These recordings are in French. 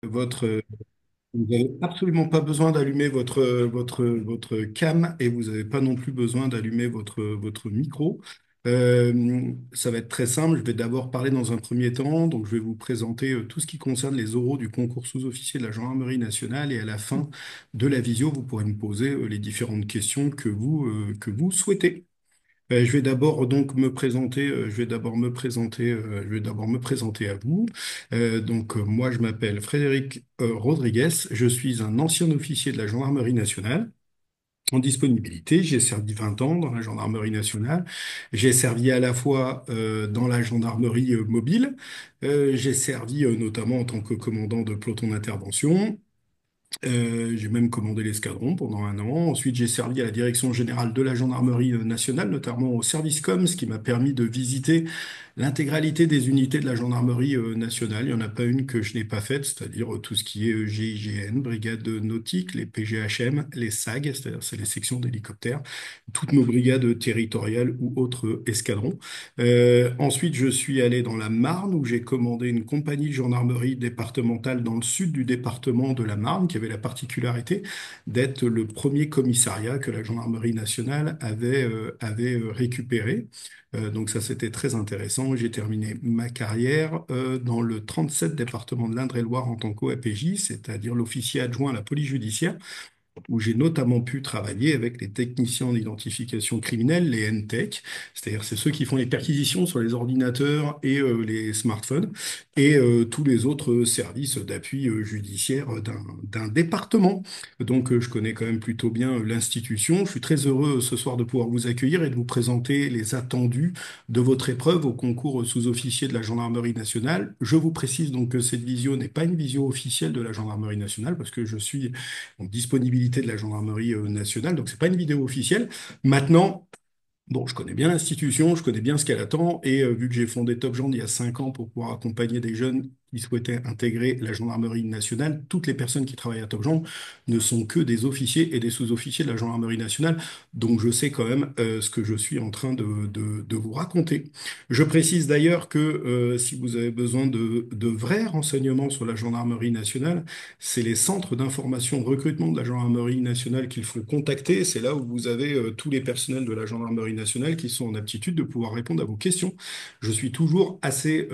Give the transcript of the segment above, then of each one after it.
votre, vous n'avez absolument pas besoin d'allumer votre cam et vous n'avez pas non plus besoin d'allumer votre micro. Ça va être très simple. Je vais d'abord parler dans un premier temps. Donc, je vais vous présenter tout ce qui concerne les oraux du concours sous-officier de la Gendarmerie nationale. Et à la fin de la visio, vous pourrez me poser les différentes questions que vous souhaitez. Je vais d'abord donc me présenter, je vais d'abord me présenter à vous. Moi, je m'appelle Frédéric Rodriguez. Je suis un ancien officier de la Gendarmerie nationale en disponibilité. J'ai servi 20 ans dans la Gendarmerie nationale. J'ai servi à la fois dans la gendarmerie mobile. J'ai servi notamment en tant que commandant de peloton d'intervention. J'ai même commandé l'escadron pendant un an. Ensuite, j'ai servi à la direction générale de la gendarmerie nationale, notamment au service com, ce qui m'a permis de visiter l'intégralité des unités de la gendarmerie nationale. Il n'y en a pas une que je n'ai pas faite, c'est-à-dire tout ce qui est GIGN, brigade nautique, les PGHM, les SAG, c'est-à-dire c'est les sections d'hélicoptères, toutes nos brigades territoriales ou autres escadrons. Ensuite, je suis allé dans la Marne où j'ai commandé une compagnie de gendarmerie départementale dans le sud du département de la Marne qui avait la particularité d'être le premier commissariat que la gendarmerie nationale avait récupéré. Donc ça, c'était très intéressant. J'ai terminé ma carrière dans le 37 département de l'Indre-et-Loire en tant qu'OAPJ, c'est-à-dire l'officier adjoint à la police judiciaire où j'ai notamment pu travailler avec les techniciens d'identification criminelle, les NTEC, c'est-à-dire c'est ceux qui font les perquisitions sur les ordinateurs et les smartphones, et tous les autres services d'appui judiciaire d'un département. Donc je connais quand même plutôt bien l'institution. Je suis très heureux ce soir de pouvoir vous accueillir et de vous présenter les attendus de votre épreuve au concours sous-officier de la Gendarmerie nationale. Je vous précise donc que cette visio n'est pas une visio officielle de la Gendarmerie nationale parce que je suis en disponibilité de la gendarmerie nationale. Donc, c'est pas une vidéo officielle. Maintenant, bon, je connais bien l'institution, je connais bien ce qu'elle attend, et vu que j'ai fondé Top Gen il y a 5 ans pour pouvoir accompagner des jeunes qui souhaitaient intégrer la gendarmerie nationale, toutes les personnes qui travaillent à Top Gen ne sont que des officiers et des sous-officiers de la gendarmerie nationale, donc je sais quand même ce que je suis en train de vous raconter. Je précise d'ailleurs que si vous avez besoin de vrais renseignements sur la gendarmerie nationale, c'est les centres d'information recrutement de la gendarmerie nationale qu'il faut contacter. C'est là où vous avez tous les personnels de la gendarmerie nationale qui sont en aptitude de pouvoir répondre à vos questions. Je suis toujours assez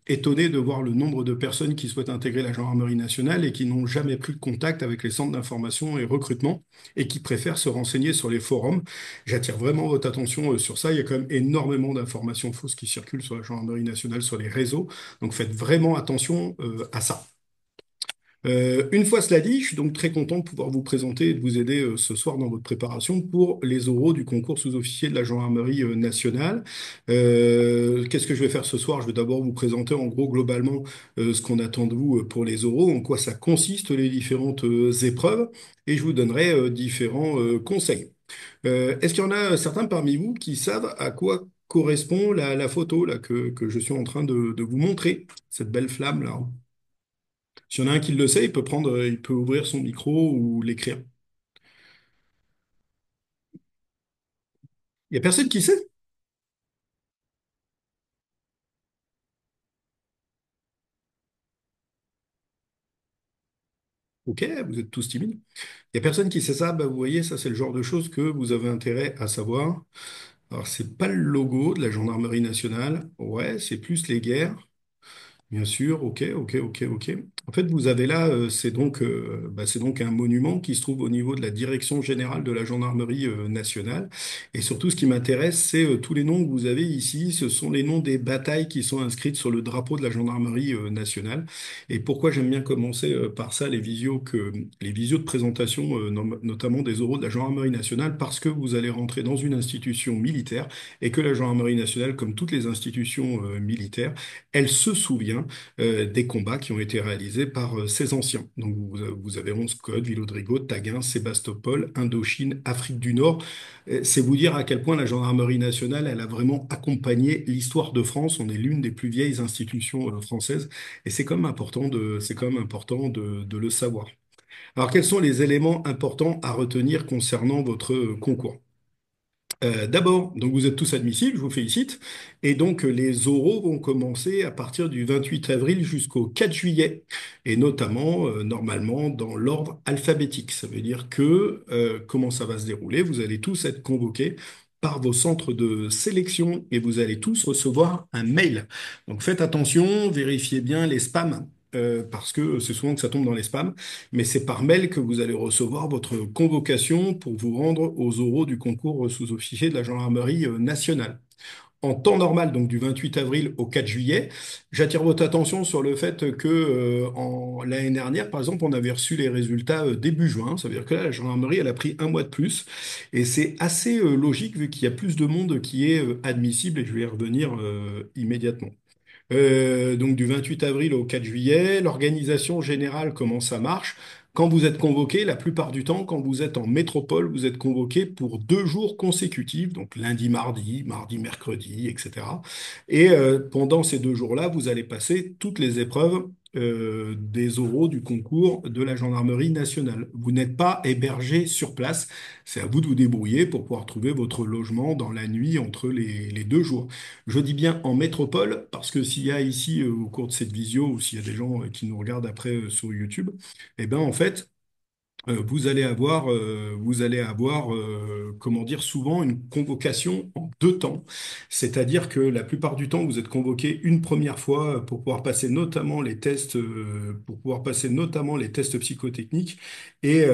étonné de voir le nombre de personnes qui souhaitent intégrer la gendarmerie nationale et qui n'ont jamais pris de contact avec les centres d'information et recrutement et qui préfèrent se renseigner sur les forums. J'attire vraiment votre attention sur ça. Il y a quand même énormément d'informations fausses qui circulent sur la gendarmerie nationale, sur les réseaux. Donc faites vraiment attention à ça. Une fois cela dit, je suis donc très content de pouvoir vous présenter et de vous aider ce soir dans votre préparation pour les oraux du concours sous-officier de la gendarmerie nationale. Qu'est-ce que je vais faire ce soir? Je vais d'abord vous présenter en gros globalement ce qu'on attend de vous pour les oraux, en quoi ça consiste les différentes épreuves, et je vous donnerai différents conseils. Est-ce qu'il y en a certains parmi vous qui savent à quoi correspond la photo là, que je suis en train de vous montrer, cette belle flamme là? S'il y en a un qui le sait, il peut prendre, il peut ouvrir son micro ou l'écrire. Il y a personne qui sait? Ok, vous êtes tous timides. Il y a personne qui sait ça. Bah, vous voyez, ça c'est le genre de choses que vous avez intérêt à savoir. Alors c'est pas le logo de la gendarmerie nationale. Ouais, c'est plus les guerres. Bien sûr, ok, ok, ok, ok. En fait, vous avez là, c'est donc un monument qui se trouve au niveau de la direction générale de la gendarmerie nationale. Et surtout, ce qui m'intéresse, c'est tous les noms que vous avez ici. Ce sont les noms des batailles qui sont inscrites sur le drapeau de la gendarmerie nationale. Et pourquoi j'aime bien commencer par ça, les visios de présentation, notamment des oraux de la gendarmerie nationale, parce que vous allez rentrer dans une institution militaire et que la gendarmerie nationale, comme toutes les institutions militaires, elle se souvient des combats qui ont été réalisés par ces anciens. Donc vous avez 11 codes, Villodrigo, Taguin, Sébastopol, Indochine, Afrique du Nord. C'est vous dire à quel point la gendarmerie nationale, elle a vraiment accompagné l'histoire de France. On est l'une des plus vieilles institutions françaises et c'est quand même important de le savoir. Alors quels sont les éléments importants à retenir concernant votre concours? D'abord, donc vous êtes tous admissibles, je vous félicite. Et donc les oraux vont commencer à partir du 28 avril jusqu'au 4 juillet, et notamment normalement dans l'ordre alphabétique. Ça veut dire que comment ça va se dérouler? Vous allez tous être convoqués par vos centres de sélection et vous allez tous recevoir un mail. Donc faites attention, vérifiez bien les spams. Parce que c'est souvent que ça tombe dans les spams, mais c'est par mail que vous allez recevoir votre convocation pour vous rendre aux oraux du concours sous-officier de la gendarmerie nationale. En temps normal, donc du 28 avril au 4 juillet, j'attire votre attention sur le fait que l'année dernière, par exemple, on avait reçu les résultats début juin. Ça veut dire que là, la gendarmerie, elle a pris un mois de plus. Et c'est assez logique vu qu'il y a plus de monde qui est admissible, et je vais y revenir immédiatement. Donc du 28 avril au 4 juillet, l'organisation générale, comment ça marche? Quand vous êtes convoqué, la plupart du temps, quand vous êtes en métropole, vous êtes convoqué pour 2 jours consécutifs, donc lundi, mardi, mardi, mercredi, etc. Et pendant ces 2 jours-là, vous allez passer toutes les épreuves des oraux du concours de la gendarmerie nationale. Vous n'êtes pas hébergé sur place, c'est à vous de vous débrouiller pour pouvoir trouver votre logement dans la nuit entre les 2 jours. Je dis bien en métropole, parce que s'il y a ici, au cours de cette visio, ou s'il y a des gens qui nous regardent après sur YouTube, eh ben en fait, vous allez avoir, comment dire, souvent une convocation en 2 temps. C'est-à-dire que la plupart du temps, vous êtes convoqué une première fois pour pouvoir passer notamment les tests, psychotechniques, et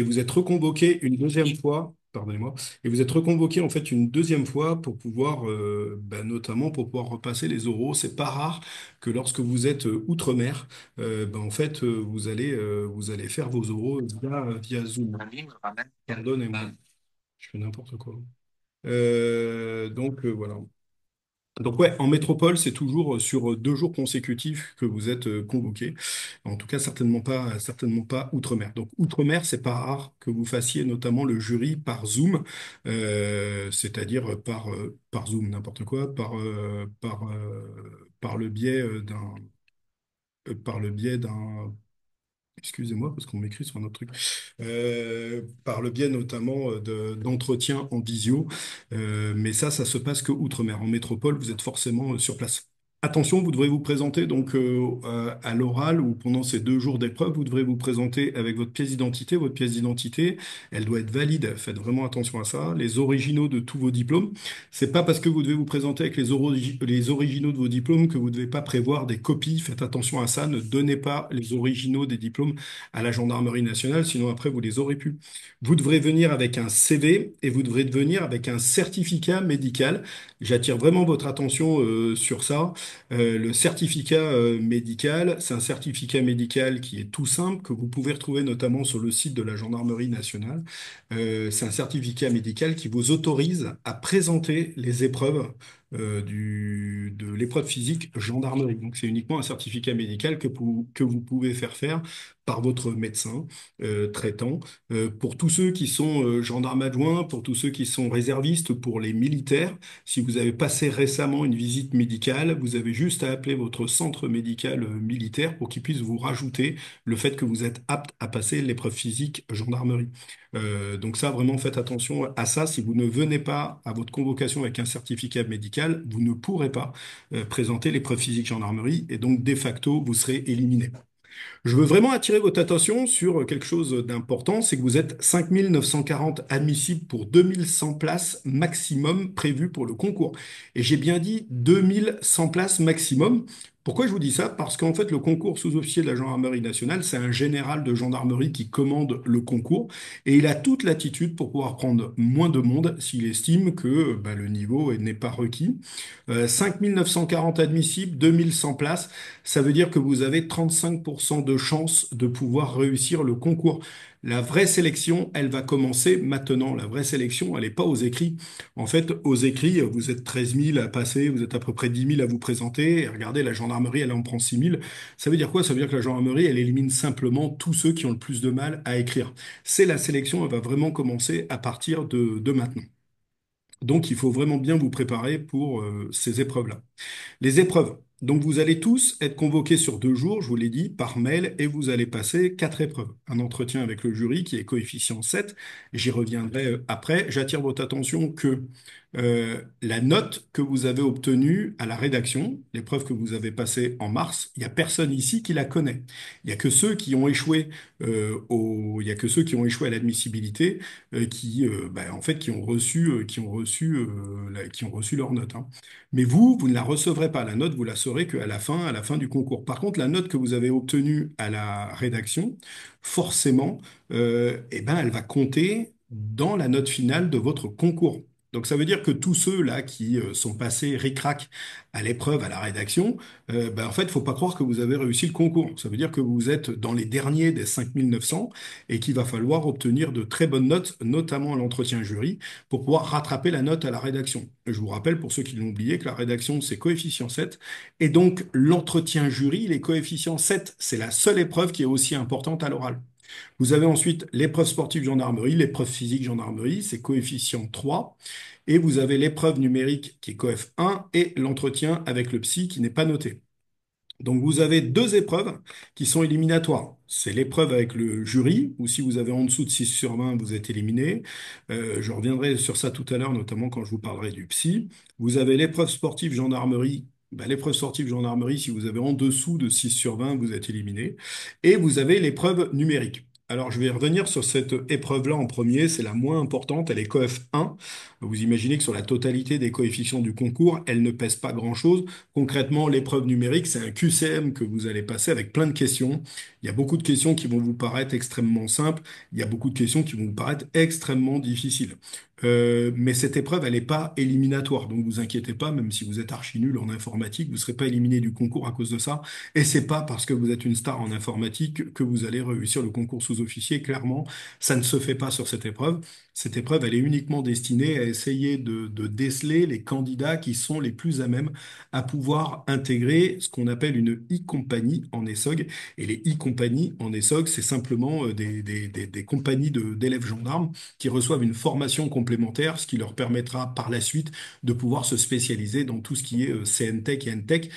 vous êtes reconvoqué une deuxième fois. Pardonnez-moi. Et vous êtes reconvoqué en fait une deuxième fois pour pouvoir, notamment pour pouvoir repasser les oraux. C'est pas rare que lorsque vous êtes outre-mer, en fait, vous allez faire vos oraux via Zoom. Pardonnez-moi, je fais n'importe quoi. Voilà. Donc ouais, en métropole, c'est toujours sur 2 jours consécutifs que vous êtes convoqué. En tout cas, certainement pas outre-mer. Donc outre-mer, c'est pas rare que vous fassiez notamment le jury par Zoom, c'est-à-dire par Zoom, n'importe quoi, par le biais d'un excusez-moi parce qu'on m'écrit sur un autre truc. Par le biais notamment d'entretiens en visio. Mais ça se passe que outre-mer. En métropole, vous êtes forcément sur place. Attention, vous devrez vous présenter donc à l'oral ou pendant ces 2 jours d'épreuve, vous devrez vous présenter avec votre pièce d'identité. Votre pièce d'identité, elle doit être valide. Faites vraiment attention à ça. Les originaux de tous vos diplômes. C'est pas parce que vous devez vous présenter avec les originaux de vos diplômes que vous ne devez pas prévoir des copies. Faites attention à ça. Ne donnez pas les originaux des diplômes à la gendarmerie nationale, sinon après vous les aurez pu. Vous devrez venir avec un CV et vous devrez venir avec un certificat médical. J'attire vraiment votre attention sur ça. Le certificat médical, c'est un certificat médical qui est tout simple, que vous pouvez retrouver notamment sur le site de la gendarmerie nationale. C'est un certificat médical qui vous autorise à présenter les épreuves de l'épreuve physique gendarmerie. Donc c'est uniquement un certificat médical que vous pouvez faire par votre médecin traitant. Pour tous ceux qui sont gendarmes adjoints, pour tous ceux qui sont réservistes, pour les militaires, si vous avez passé récemment une visite médicale, vous avez juste à appeler votre centre médical militaire pour qu'il puisse vous rajouter le fait que vous êtes apte à passer l'épreuve physique gendarmerie. Donc ça, vraiment, faites attention à ça. Si vous ne venez pas à votre convocation avec un certificat médical, vous ne pourrez pas présenter l'épreuve physique gendarmerie et donc, de facto, vous serez éliminé. Je veux vraiment attirer votre attention sur quelque chose d'important, c'est que vous êtes 5 940 admissibles pour 2 100 places maximum prévues pour le concours. Et j'ai bien dit 2 100 places maximum. Pourquoi je vous dis ça? Parce qu'en fait, le concours sous-officier de la gendarmerie nationale, c'est un général de gendarmerie qui commande le concours et il a toute latitude pour pouvoir prendre moins de monde s'il estime que le niveau n'est pas requis. 5 940 admissibles, 2 100 places. Ça veut dire que vous avez 35% de chances de pouvoir réussir le concours. La vraie sélection, elle va commencer maintenant. La vraie sélection, elle n'est pas aux écrits. En fait, aux écrits, vous êtes 13 000 à passer, vous êtes à peu près 10 000 à vous présenter. Et regardez, la gendarmerie, elle en prend 6 000. Ça veut dire quoi? Ça veut dire que la gendarmerie, elle élimine simplement tous ceux qui ont le plus de mal à écrire. C'est la sélection, elle va vraiment commencer à partir de maintenant. Donc, il faut vraiment bien vous préparer pour ces épreuves-là. Les épreuves. Donc vous allez tous être convoqués sur 2 jours, je vous l'ai dit, par mail, et vous allez passer 4 épreuves. Un entretien avec le jury qui est coefficient 7. J'y reviendrai après. J'attire votre attention que la note que vous avez obtenue à la rédaction, l'épreuve que vous avez passée en mars, il n'y a personne ici qui la connaît. Il n'y a que ceux qui ont échoué il y a que ceux qui ont échoué à l'admissibilité en fait, qui ont reçu leur note, hein. Mais vous ne la recevrez pas. La note, vous la saurez à la fin du concours. Par contre, la note que vous avez obtenue à la rédaction, forcément, elle va compter dans la note finale de votre concours. Donc ça veut dire que tous ceux-là qui sont passés ric-rac à l'épreuve, à la rédaction, en fait, il ne faut pas croire que vous avez réussi le concours. Ça veut dire que vous êtes dans les derniers des 5900 et qu'il va falloir obtenir de très bonnes notes, notamment à l'entretien jury, pour pouvoir rattraper la note à la rédaction. Je vous rappelle, pour ceux qui l'ont oublié, que la rédaction, c'est coefficient 7. Et donc, l'entretien jury, les coefficients 7, c'est la seule épreuve qui est aussi importante à l'oral. Vous avez ensuite l'épreuve sportive gendarmerie, l'épreuve physique gendarmerie, c'est coefficient 3. Et vous avez l'épreuve numérique qui est coef 1 et l'entretien avec le psy qui n'est pas noté. Donc vous avez 2 épreuves qui sont éliminatoires. C'est l'épreuve avec le jury, où si vous avez en dessous de 6 sur 20, vous êtes éliminé. Je reviendrai sur ça tout à l'heure, notamment quand je vous parlerai du psy. Vous avez l'épreuve sportive gendarmerie. L'épreuve sportive gendarmerie, si vous avez en dessous de 6 sur 20, vous êtes éliminé. Et vous avez l'épreuve numérique. Alors je vais revenir sur cette épreuve-là en premier, c'est la moins importante, elle est coef 1. Vous imaginez que sur la totalité des coefficients du concours, elle ne pèse pas grand-chose. Concrètement, l'épreuve numérique, c'est un QCM que vous allez passer avec plein de questions. Il y a beaucoup de questions qui vont vous paraître extrêmement simples. Il y a beaucoup de questions qui vont vous paraître extrêmement difficiles. Mais cette épreuve, elle n'est pas éliminatoire. Donc vous inquiétez pas, même si vous êtes archi nul en informatique, vous ne serez pas éliminé du concours à cause de ça. Et c'est pas parce que vous êtes une star en informatique que vous allez réussir le concours sous-officier. Clairement, ça ne se fait pas sur cette épreuve. Cette épreuve, elle est uniquement destinée à essayer de déceler les candidats qui sont les plus à même à pouvoir intégrer ce qu'on appelle une e-compagnie en ESSOG. Et les e-compagnies en ESSOG, c'est simplement des compagnies d'élèves gendarmes qui reçoivent une formation complémentaire, ce qui leur permettra par la suite de pouvoir se spécialiser dans tout ce qui est CNTech et NTech.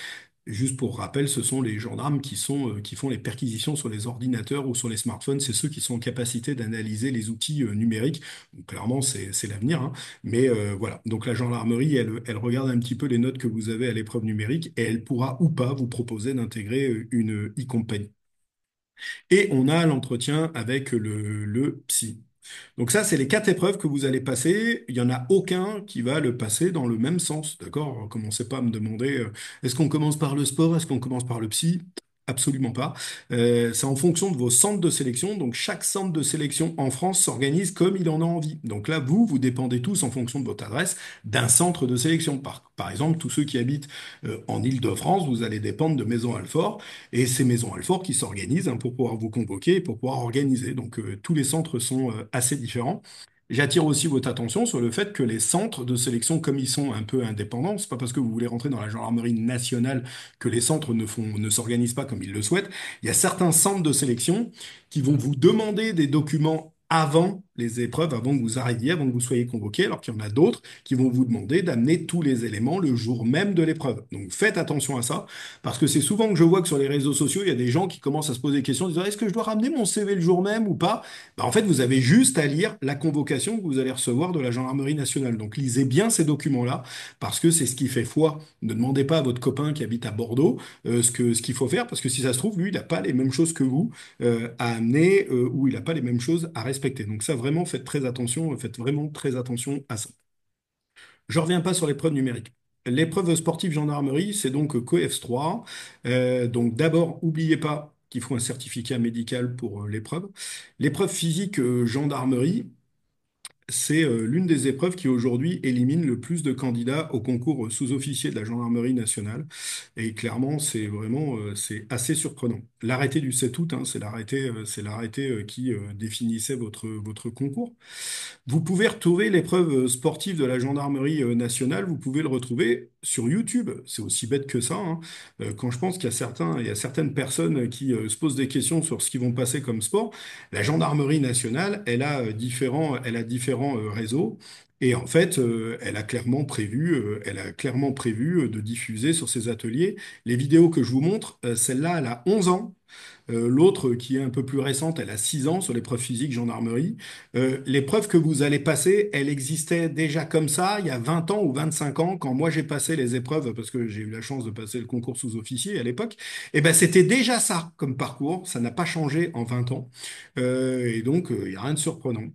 Juste pour rappel, ce sont les gendarmes qui font les perquisitions sur les ordinateurs ou sur les smartphones. C'est ceux qui sont en capacité d'analyser les outils numériques. Donc, clairement, c'est l'avenir, hein. Mais voilà. Donc la gendarmerie, elle regarde un petit peu les notes que vous avez à l'épreuve numérique et elle pourra ou pas vous proposer d'intégrer une e-compagnie. Et on a l'entretien avec le psy. Donc ça, c'est les 4 épreuves que vous allez passer. Il n'y en a aucun qui va le passer dans le même sens. D'accord? Commencez pas à me demander, est-ce qu'on commence par le sport? Est-ce qu'on commence par le psy? Absolument pas. C'est en fonction de vos centres de sélection. Donc chaque centre de sélection en France s'organise comme il en a envie. Donc là, vous dépendez tous en fonction de votre adresse d'un centre de sélection. Par exemple, tous ceux qui habitent en Île-de-France, vous allez dépendre de Maison Alfort. Et ces maisons Alfort qui s'organisent, hein, pour pouvoir vous convoquer et pour pouvoir organiser. Donc tous les centres sont assez différents. J'attire aussi votre attention sur le fait que les centres de sélection, comme ils sont un peu indépendants, c'est pas parce que vous voulez rentrer dans la gendarmerie nationale que les centres ne s'organisent pas comme ils le souhaitent. Il y a certains centres de sélection qui vont vous demander des documents avant les épreuves, avant que vous arriviez, avant que vous soyez convoqué, alors qu'il y en a d'autres qui vont vous demander d'amener tous les éléments le jour même de l'épreuve. Donc faites attention à ça. Parce que c'est souvent que je vois que sur les réseaux sociaux, il y a des gens qui commencent à se poser des questions, en disant est-ce que je dois ramener mon CV le jour même ou pas? En fait, vous avez juste à lire la convocation que vous allez recevoir de la gendarmerie nationale. Donc lisez bien ces documents-là, parce que c'est ce qui fait foi. Ne demandez pas à votre copain qui habite à Bordeaux ce qu'il faut faire, parce que si ça se trouve, lui, il n'a pas les mêmes choses que vous à amener ou il n'a pas les mêmes choses à respecter. Donc ça, vraiment, faites très attention, faites vraiment très attention à ça. Je ne reviens pas sur l'épreuve numérique. L'épreuve sportive gendarmerie, c'est donc COEFS 3. Donc d'abord, n'oubliez pas qu'il faut un certificat médical pour l'épreuve. L'épreuve physique gendarmerie, c'est l'une des épreuves qui aujourd'hui élimine le plus de candidats au concours sous-officier de la gendarmerie nationale. Et clairement, c'est assez surprenant. L'arrêté du 7 août, hein, c'est l'arrêté qui définissait votre concours. Vous pouvez retrouver l'épreuve sportive de la gendarmerie nationale, vous pouvez le retrouver sur YouTube. C'est aussi bête que ça, hein. Quand je pense il y a certaines personnes qui se posent des questions sur ce qu'ils vont passer comme sport, la gendarmerie nationale, elle a différents réseaux. Et en fait, elle a clairement prévu de diffuser sur ses ateliers les vidéos que je vous montre. Celle-là, elle a 11 ans. L'autre, qui est un peu plus récente, elle a 6 ans sur l'épreuve physique gendarmerie. L'épreuve que vous allez passer, elle existait déjà comme ça il y a 20 ans ou 25 ans, quand moi j'ai passé les épreuves, parce que j'ai eu la chance de passer le concours sous-officier à l'époque. Et ben c'était déjà ça comme parcours, ça n'a pas changé en 20 ans. Et donc, il n'y a rien de surprenant.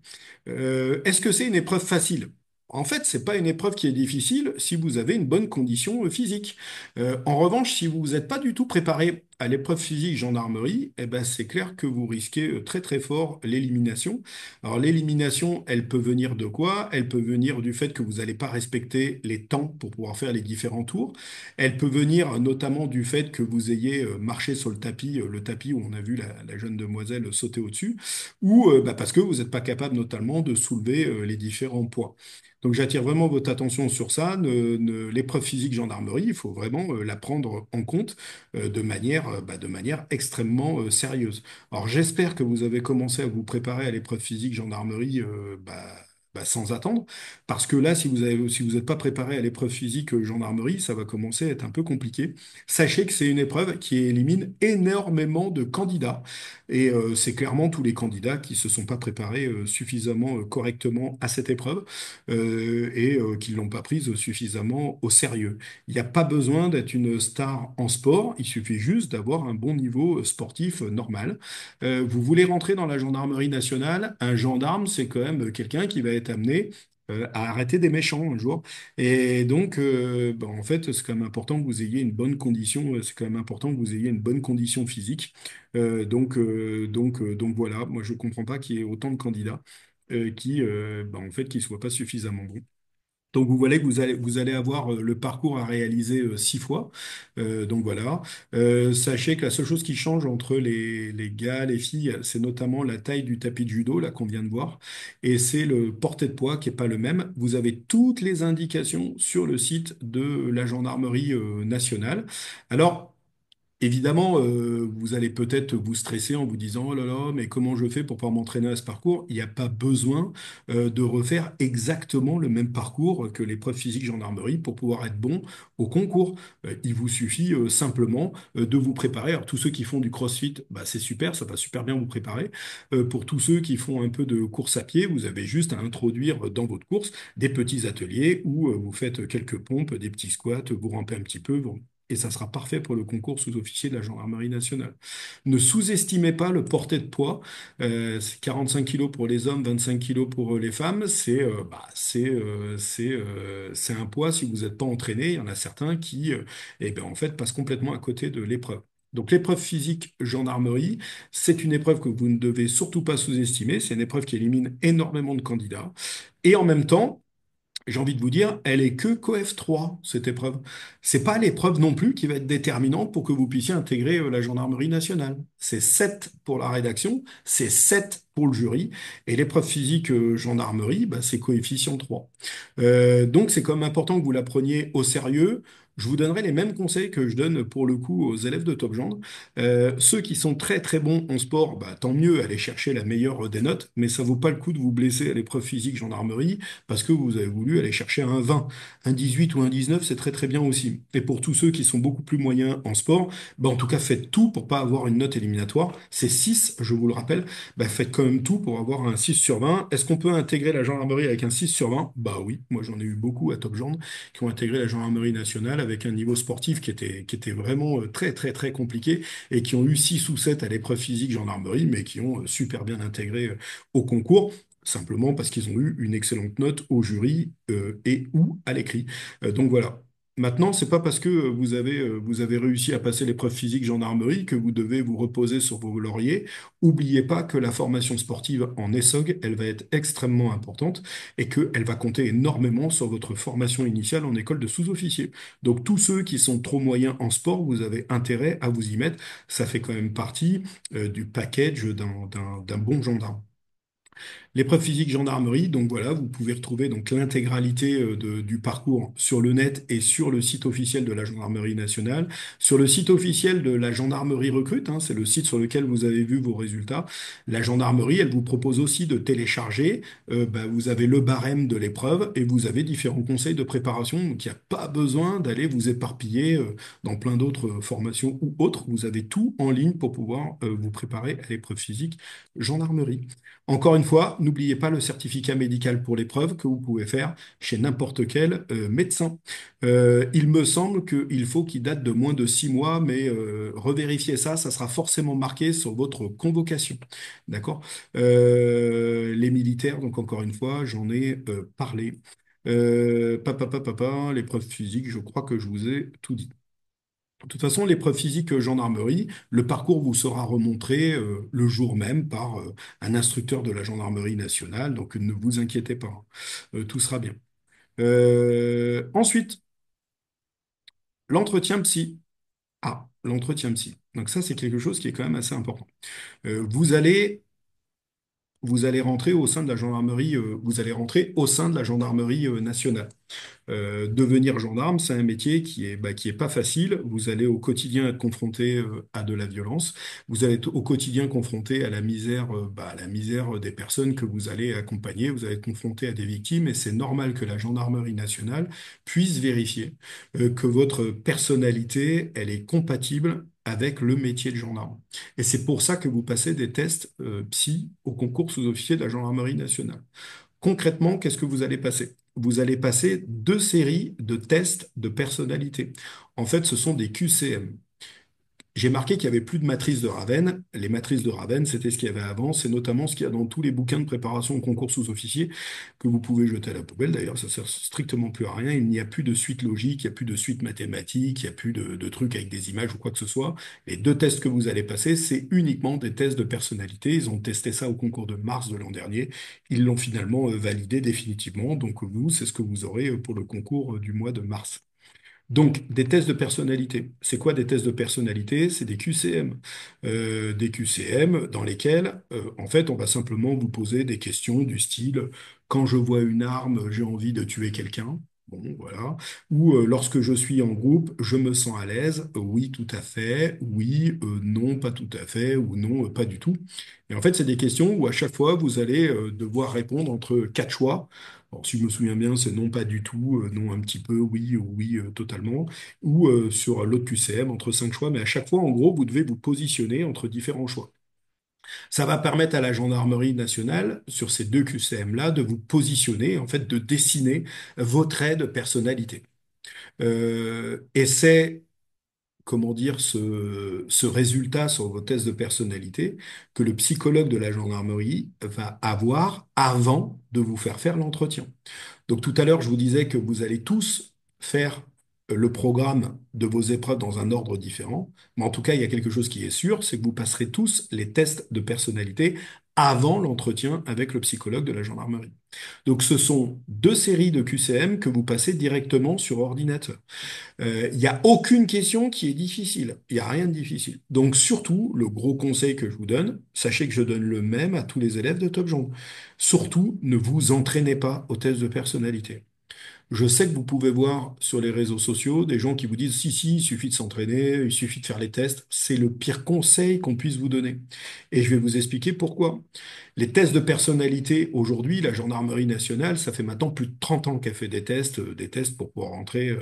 Est-ce que c'est une épreuve facile? En fait, c'est pas une épreuve qui est difficile si vous avez une bonne condition physique. En revanche, si vous n'êtes pas du tout préparé à l'épreuve physique gendarmerie, eh ben, c'est clair que vous risquez très très fort l'élimination. Alors l'élimination, elle peut venir de quoi? Elle peut venir du fait que vous n'allez pas respecter les temps pour pouvoir faire les différents tours. Elle peut venir notamment du fait que vous ayez marché sur le tapis où on a vu la jeune demoiselle sauter au-dessus, ou bah, parce que vous n'êtes pas capable notamment de soulever les différents poids. Donc j'attire vraiment votre attention sur ça. L'épreuve physique gendarmerie, il faut vraiment la prendre en compte de manière extrêmement sérieuse. Alors j'espère que vous avez commencé à vous préparer à l'épreuve physique gendarmerie sans attendre, parce que là, si vous n'êtes pas préparé à l'épreuve physique gendarmerie, ça va commencer à être un peu compliqué. Sachez que c'est une épreuve qui élimine énormément de candidats, et c'est clairement tous les candidats qui se sont pas préparés suffisamment correctement à cette épreuve et qui l'ont pas prise suffisamment au sérieux. Il n'y a pas besoin d'être une star en sport, il suffit juste d'avoir un bon niveau sportif normal. Vous voulez rentrer dans la gendarmerie nationale, un gendarme, c'est quand même quelqu'un qui va être amené à arrêter des méchants un jour. Et donc, en fait, c'est quand même important que vous ayez une bonne condition, c'est quand même important que vous ayez une bonne condition physique. Donc voilà, moi je comprends pas qu'il y ait autant de candidats en fait, qui soient pas suffisamment bons. Donc vous voyez que vous allez avoir le parcours à réaliser 6 fois. Donc voilà. Sachez que la seule chose qui change entre les gars, les filles, c'est notamment la taille du tapis de judo, là qu'on vient de voir. Et c'est le porté de poids qui est pas le même. Vous avez toutes les indications sur le site de la gendarmerie nationale. Alors, évidemment, vous allez peut-être vous stresser en vous disant, oh là là, mais comment je fais pour pouvoir m'entraîner à ce parcours? Il n'y a pas besoin de refaire exactement le même parcours que l'épreuve physique gendarmerie pour pouvoir être bon au concours. Il vous suffit simplement de vous préparer. Alors tous ceux qui font du CrossFit, bah, c'est super, ça va super bien vous préparer. Pour tous ceux qui font un peu de course à pied, vous avez juste à introduire dans votre course des petits ateliers où vous faites quelques pompes, des petits squats, vous rampez un petit peu, et ça sera parfait pour le concours sous-officier de la gendarmerie nationale. Ne sous-estimez pas le porté de poids. C'est 45 kilos pour les hommes, 25 kilos pour les femmes. C'est un poids, si vous n'êtes pas entraîné, il y en a certains qui, en fait, passent complètement à côté de l'épreuve. Donc l'épreuve physique gendarmerie, c'est une épreuve que vous ne devez surtout pas sous-estimer. C'est une épreuve qui élimine énormément de candidats. Et en même temps, j'ai envie de vous dire, elle est que COEF 3, cette épreuve. C'est pas l'épreuve non plus qui va être déterminante pour que vous puissiez intégrer la gendarmerie nationale. C'est 7 pour la rédaction, c'est 7 pour le jury, et l'épreuve physique gendarmerie, bah, c'est coefficient 3. Donc c'est quand même important que vous la preniez au sérieux. Je vous donnerai les mêmes conseils que je donne pour le coup aux élèves de Top Gendre. Ceux qui sont très très bons en sport, bah, tant mieux, allez chercher la meilleure des notes, mais ça vaut pas le coup de vous blesser à l'épreuve physique gendarmerie parce que vous avez voulu aller chercher un 20. Un 18 ou un 19, c'est très très bien aussi. Et pour tous ceux qui sont beaucoup plus moyens en sport, bah, en tout cas, faites tout pour pas avoir une note éliminatoire. C'est 6, je vous le rappelle. Bah, faites quand même tout pour avoir un 6 sur 20. Est-ce qu'on peut intégrer la gendarmerie avec un 6 sur 20? Bah oui, moi j'en ai eu beaucoup à Top Gendre qui ont intégré la gendarmerie nationale avec un niveau sportif qui était vraiment très très très compliqué et qui ont eu 6 ou 7 à l'épreuve physique gendarmerie, mais qui ont super bien intégré au concours simplement parce qu'ils ont eu une excellente note au jury et ou à l'écrit. Donc voilà. Maintenant, c'est pas parce que vous avez réussi à passer l'épreuve physique gendarmerie que vous devez vous reposer sur vos lauriers. Oubliez pas que la formation sportive en ESSOG, elle va être extrêmement importante et qu'elle va compter énormément sur votre formation initiale en école de sous-officier. Donc tous ceux qui sont trop moyens en sport, vous avez intérêt à vous y mettre. Ça fait quand même partie du package d'un bon gendarme. L'épreuve physique gendarmerie, donc voilà, vous pouvez retrouver donc l'intégralité du parcours sur le net et sur le site officiel de la gendarmerie nationale. Sur le site officiel de la gendarmerie recrute, hein, c'est le site sur lequel vous avez vu vos résultats. La gendarmerie, elle vous propose aussi de télécharger. Vous avez le barème de l'épreuve et vous avez différents conseils de préparation. Donc il n'y a pas besoin d'aller vous éparpiller dans plein d'autres formations ou autres. Vous avez tout en ligne pour pouvoir vous préparer à l'épreuve physique gendarmerie. Encore une fois, n'oubliez pas le certificat médical pour l'épreuve que vous pouvez faire chez n'importe quel médecin. Il me semble qu'il faut qu'il date de moins de 6 mois, mais revérifiez ça, ça sera forcément marqué sur votre convocation. D'accord? Les militaires, donc encore une fois, j'en ai parlé. L'épreuve physique, je crois que je vous ai tout dit. De toute façon, l'épreuve physique gendarmerie, le parcours vous sera remontré le jour même par un instructeur de la gendarmerie nationale, donc ne vous inquiétez pas, hein. Tout sera bien. Ensuite, l'entretien psy. Ah, l'entretien psy. Donc ça, c'est quelque chose qui est quand même assez important. Vous allez rentrer au sein de la gendarmerie, vous allez rentrer au sein de la gendarmerie nationale. Devenir gendarme, c'est un métier qui est pas facile. Vous allez au quotidien être confronté à de la violence. Vous allez être au quotidien confronté à la misère des personnes que vous allez accompagner. Vous allez être confronté à des victimes et c'est normal que la gendarmerie nationale puisse vérifier que votre personnalité, elle est compatible avec le métier de gendarme. Et c'est pour ça que vous passez des tests psy au concours sous-officier de la gendarmerie nationale. Concrètement, qu'est-ce que vous allez passer? Vous allez passer 2 séries de tests de personnalité. En fait, ce sont des QCM. J'ai marqué qu'il y avait plus de matrices de Raven. Les matrices de Raven, c'était ce qu'il y avait avant. C'est notamment ce qu'il y a dans tous les bouquins de préparation au concours sous-officier que vous pouvez jeter à la poubelle. D'ailleurs, ça sert strictement plus à rien. Il n'y a plus de suite logique, il n'y a plus de suite mathématique, il n'y a plus de trucs avec des images ou quoi que ce soit. Les 2 tests que vous allez passer, c'est uniquement des tests de personnalité. Ils ont testé ça au concours de mars de l'an dernier. Ils l'ont finalement validé définitivement. Donc vous, c'est ce que vous aurez pour le concours du mois de mars. Donc, des tests de personnalité. C'est quoi des tests de personnalité? C'est des QCM. Des QCM dans lesquels, en fait, on va simplement vous poser des questions du style, quand je vois une arme, j'ai envie de tuer quelqu'un. Bon, voilà. Ou lorsque je suis en groupe, je me sens à l'aise. Oui, tout à fait. Oui, non, pas tout à fait. Ou non, pas du tout. Et en fait, c'est des questions où à chaque fois, vous allez devoir répondre entre 4 choix. Alors, si je me souviens bien, c'est non pas du tout, non un petit peu, oui ou oui totalement, ou sur l'autre QCM entre 5 choix, mais à chaque fois, en gros, vous devez vous positionner entre différents choix. Ça va permettre à la gendarmerie nationale, sur ces 2 QCM-là, de vous positionner, en fait, de dessiner vos traits de personnalité. Et c'est comment dire, ce résultat sur vos tests de personnalité que le psychologue de la gendarmerie va avoir avant de vous faire faire l'entretien. Donc tout à l'heure, je vous disais que vous allez tous faire le programme de vos épreuves dans un ordre différent. Mais en tout cas, il y a quelque chose qui est sûr, c'est que vous passerez tous les tests de personnalité avant l'entretien avec le psychologue de la gendarmerie. Donc ce sont 2 séries de QCM que vous passez directement sur ordinateur. Il n'y a aucune question qui est difficile. Il n'y a rien de difficile. Donc surtout, le gros conseil que je vous donne, sachez que je donne le même à tous les élèves de Top Jong. Surtout, ne vous entraînez pas aux tests de personnalité. Je sais que vous pouvez voir sur les réseaux sociaux des gens qui vous disent si, si, il suffit de s'entraîner, il suffit de faire les tests. C'est le pire conseil qu'on puisse vous donner. Et je vais vous expliquer pourquoi. Les tests de personnalité, aujourd'hui, la gendarmerie nationale, ça fait maintenant plus de 30 ans qu'elle fait des tests pour pouvoir rentrer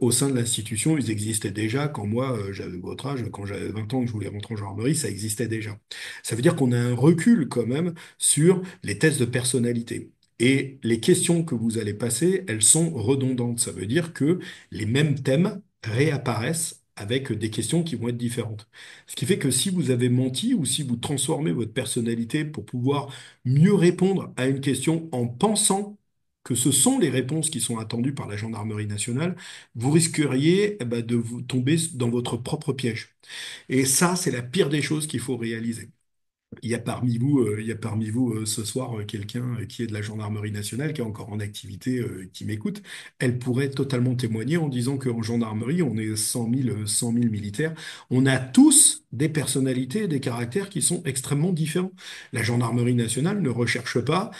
au sein de l'institution. Ils existaient déjà quand moi, j'avais votre âge, quand j'avais 20 ans que je voulais rentrer en gendarmerie, ça existait déjà. Ça veut dire qu'on a un recul quand même sur les tests de personnalité. Et les questions que vous allez passer, elles sont redondantes. Ça veut dire que les mêmes thèmes réapparaissent avec des questions qui vont être différentes. Ce qui fait que si vous avez menti ou si vous transformez votre personnalité pour pouvoir mieux répondre à une question en pensant que ce sont les réponses qui sont attendues par la gendarmerie nationale, vous risqueriez de vous tomber dans votre propre piège. Et ça, c'est la pire des choses qu'il faut réaliser. Il y a parmi vous ce soir quelqu'un qui est de la gendarmerie nationale, qui est encore en activité, qui m'écoute. Elle pourrait totalement témoigner en disant qu'en gendarmerie, on est 100 000 militaires. On a tous des personnalités et des caractères qui sont extrêmement différents. La gendarmerie nationale ne recherche pas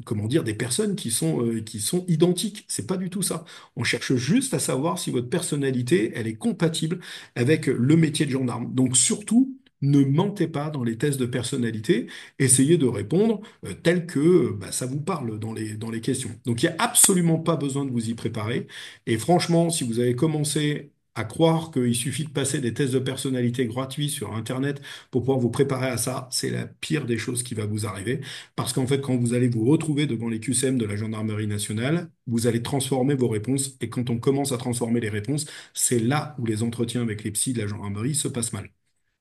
comment dire, des personnes qui sont identiques. C'est pas du tout ça. On cherche juste à savoir si votre personnalité, elle est compatible avec le métier de gendarme. Donc surtout, ne mentez pas dans les tests de personnalité, essayez de répondre tel que bah, ça vous parle dans les questions. Donc il n'y a absolument pas besoin de vous y préparer. Et franchement, si vous avez commencé à croire qu'il suffit de passer des tests de personnalité gratuits sur Internet pour pouvoir vous préparer à ça, c'est la pire des choses qui va vous arriver. Parce qu'en fait, quand vous allez vous retrouver devant les QCM de la gendarmerie nationale, vous allez transformer vos réponses. Et quand on commence à transformer les réponses, c'est là où les entretiens avec les psys de la gendarmerie se passent mal.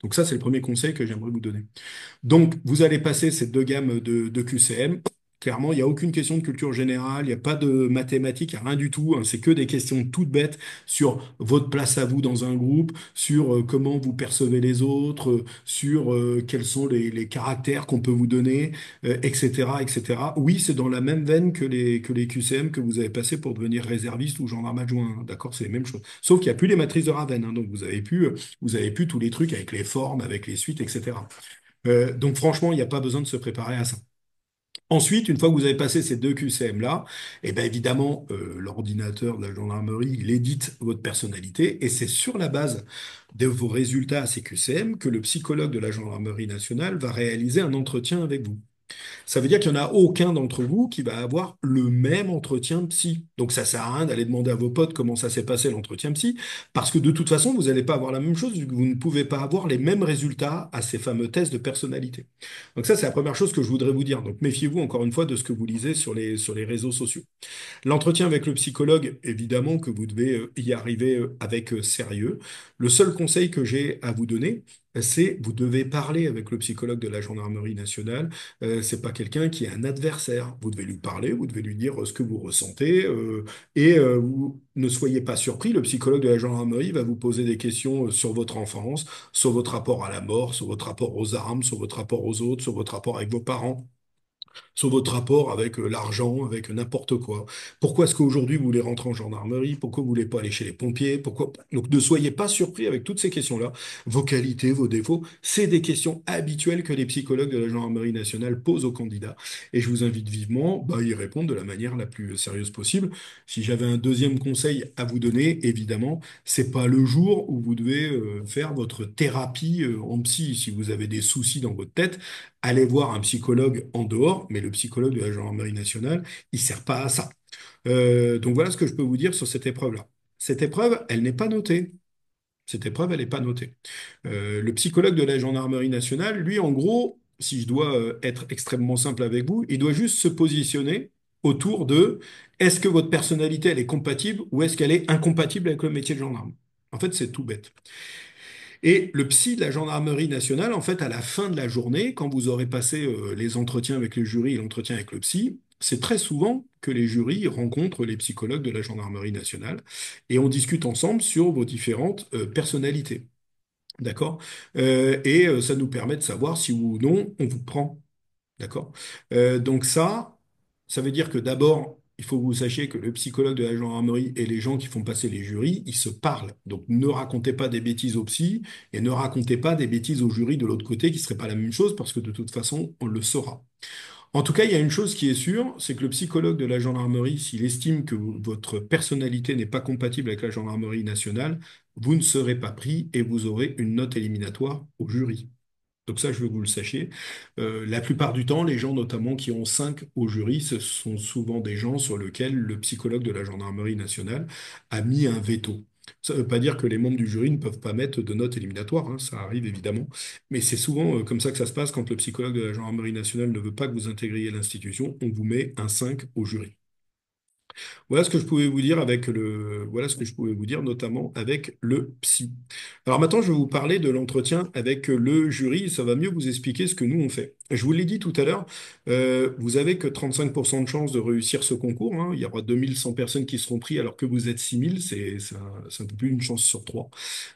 Donc ça, c'est le premier conseil que j'aimerais vous donner. Donc, vous allez passer ces deux gammes de QCM. Clairement, il n'y a aucune question de culture générale, il n'y a pas de mathématiques, il n'y a rien du tout, hein. C'est que des questions toutes bêtes sur votre place à vous dans un groupe, sur comment vous percevez les autres, sur quels sont les caractères qu'on peut vous donner, etc., etc. Oui, c'est dans la même veine que les QCM que vous avez passé pour devenir réserviste ou gendarme adjoint, hein. D'accord, c'est les mêmes choses. Sauf qu'il n'y a plus les matrices de Raven, hein. Donc vous avez pu tous les trucs avec les formes, avec les suites, etc. Donc franchement, il n'y a pas besoin de se préparer à ça. Ensuite, une fois que vous avez passé ces deux QCM-là, eh bien évidemment, l'ordinateur de la gendarmerie, il édite votre personnalité et c'est sur la base de vos résultats à ces QCM que le psychologue de la gendarmerie nationale va réaliser un entretien avec vous. Ça veut dire qu'il n'y en a aucun d'entre vous qui va avoir le même entretien psy. Donc ça sert à rien d'aller demander à vos potes comment ça s'est passé l'entretien psy, parce que de toute façon, vous n'allez pas avoir la même chose, vu que vous ne pouvez pas avoir les mêmes résultats à ces fameux tests de personnalité. Donc ça, c'est la première chose que je voudrais vous dire. Donc méfiez-vous encore une fois de ce que vous lisez sur les réseaux sociaux. L'entretien avec le psychologue, évidemment que vous devez y arriver avec sérieux. Le seul conseil que j'ai à vous donner, c'est vous devez parler avec le psychologue de la gendarmerie nationale. C'est pas quelqu'un qui est un adversaire. Vous devez lui parler, vous devez lui dire ce que vous ressentez vous ne soyez pas surpris. Le psychologue de la gendarmerie va vous poser des questions sur votre enfance, sur votre rapport à la mort, sur votre rapport aux armes, sur votre rapport aux autres, sur votre rapport avec vos parents, sur votre rapport avec l'argent, avec n'importe quoi. Pourquoi est-ce qu'aujourd'hui vous voulez rentrer en gendarmerie? Pourquoi vous voulez pas aller chez les pompiers? Pourquoi? Donc ne soyez pas surpris avec toutes ces questions-là. Vos qualités, vos défauts, c'est des questions habituelles que les psychologues de la gendarmerie nationale posent aux candidats. Et je vous invite vivement à y répondre de la manière la plus sérieuse possible. Si j'avais un deuxième conseil à vous donner, évidemment, c'est pas le jour où vous devez faire votre thérapie en psy. Si vous avez des soucis dans votre tête, allez voir un psychologue en dehors, mais le psychologue de la gendarmerie nationale, il sert pas à ça. Donc voilà ce que je peux vous dire sur cette épreuve-là. Cette épreuve, elle n'est pas notée. Cette épreuve, elle n'est pas notée. Le psychologue de la gendarmerie nationale, lui, en gros, si je dois être extrêmement simple avec vous, il doit juste se positionner autour de est-ce que votre personnalité, elle est compatible ou est-ce qu'elle est incompatible avec le métier de gendarme? En fait, c'est tout bête. Et le psy de la gendarmerie nationale, en fait, à la fin de la journée, quand vous aurez passé les entretiens avec le jury et l'entretien avec le psy, c'est très souvent que les jurys rencontrent les psychologues de la gendarmerie nationale et on discute ensemble sur vos différentes personnalités. D'accord? Ça nous permet de savoir si oui ou non on vous prend. D'accord? Donc ça veut dire que d'abord, il faut que vous sachiez que le psychologue de la gendarmerie et les gens qui font passer les jurys, ils se parlent. Donc ne racontez pas des bêtises au psy et ne racontez pas des bêtises au jury de l'autre côté qui ne serait pas la même chose parce que de toute façon, on le saura. En tout cas, il y a une chose qui est sûre, c'est que le psychologue de la gendarmerie, s'il estime que votre personnalité n'est pas compatible avec la gendarmerie nationale, vous ne serez pas pris et vous aurez une note éliminatoire au jury. Donc ça, je veux que vous le sachiez. La plupart du temps, les gens notamment qui ont 5 au jury, ce sont souvent des gens sur lesquels le psychologue de la gendarmerie nationale a mis un veto. Ça ne veut pas dire que les membres du jury ne peuvent pas mettre de notes éliminatoires, hein, ça arrive évidemment, mais c'est souvent comme ça que ça se passe quand le psychologue de la gendarmerie nationale ne veut pas que vous intégriez l'institution, on vous met un 5 au jury. Voilà ce que je pouvais vous dire voilà ce que je pouvais vous dire notamment avec le psy. Alors maintenant, je vais vous parler de l'entretien avec le jury. Ça va mieux vous expliquer ce que nous on fait. Je vous l'ai dit tout à l'heure, vous avez que 35% de chances de réussir ce concours, hein. Il y aura 2100 personnes qui seront prises alors que vous êtes 6000. C'est un peu plus d'une chance sur trois.